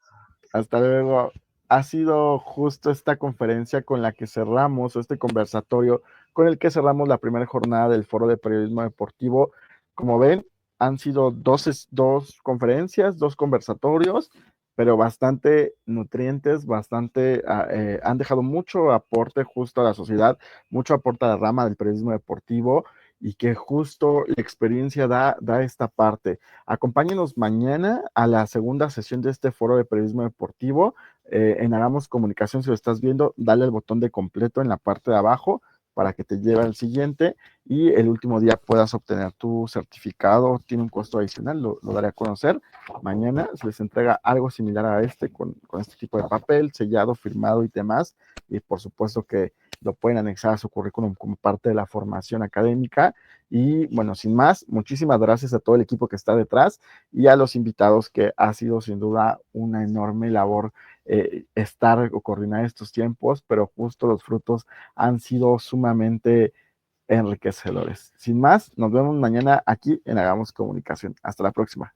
Speaker 1: Hasta luego. Ha sido justo esta conferencia con la que cerramos, este conversatorio con el que cerramos la primera jornada del Foro de Periodismo Deportivo. Como ven, han sido dos conferencias, dos conversatorios, pero bastante nutrientes, han dejado mucho aporte justo a la sociedad, mucho aporte a la rama del periodismo deportivo y que justo la experiencia da esta parte. Acompáñenos mañana a la segunda sesión de este foro de periodismo deportivo. En Hagamos Comunicación, si lo estás viendo, dale el botón de completo en la parte de abajo para que te lleve al siguiente y el último día puedas obtener tu certificado. Tiene un costo adicional, lo daré a conocer. Mañana se les entrega algo similar a este, con este tipo de papel, sellado, firmado y demás. Y por supuesto que lo pueden anexar a su currículum como parte de la formación académica. Y bueno, sin más, muchísimas gracias a todo el equipo que está detrás y a los invitados, que ha sido sin duda una enorme labor estar o coordinar estos tiempos, pero justo los frutos han sido sumamente enriquecedores. Sin más, nos vemos mañana aquí en Hagamos Comunicación. Hasta la próxima.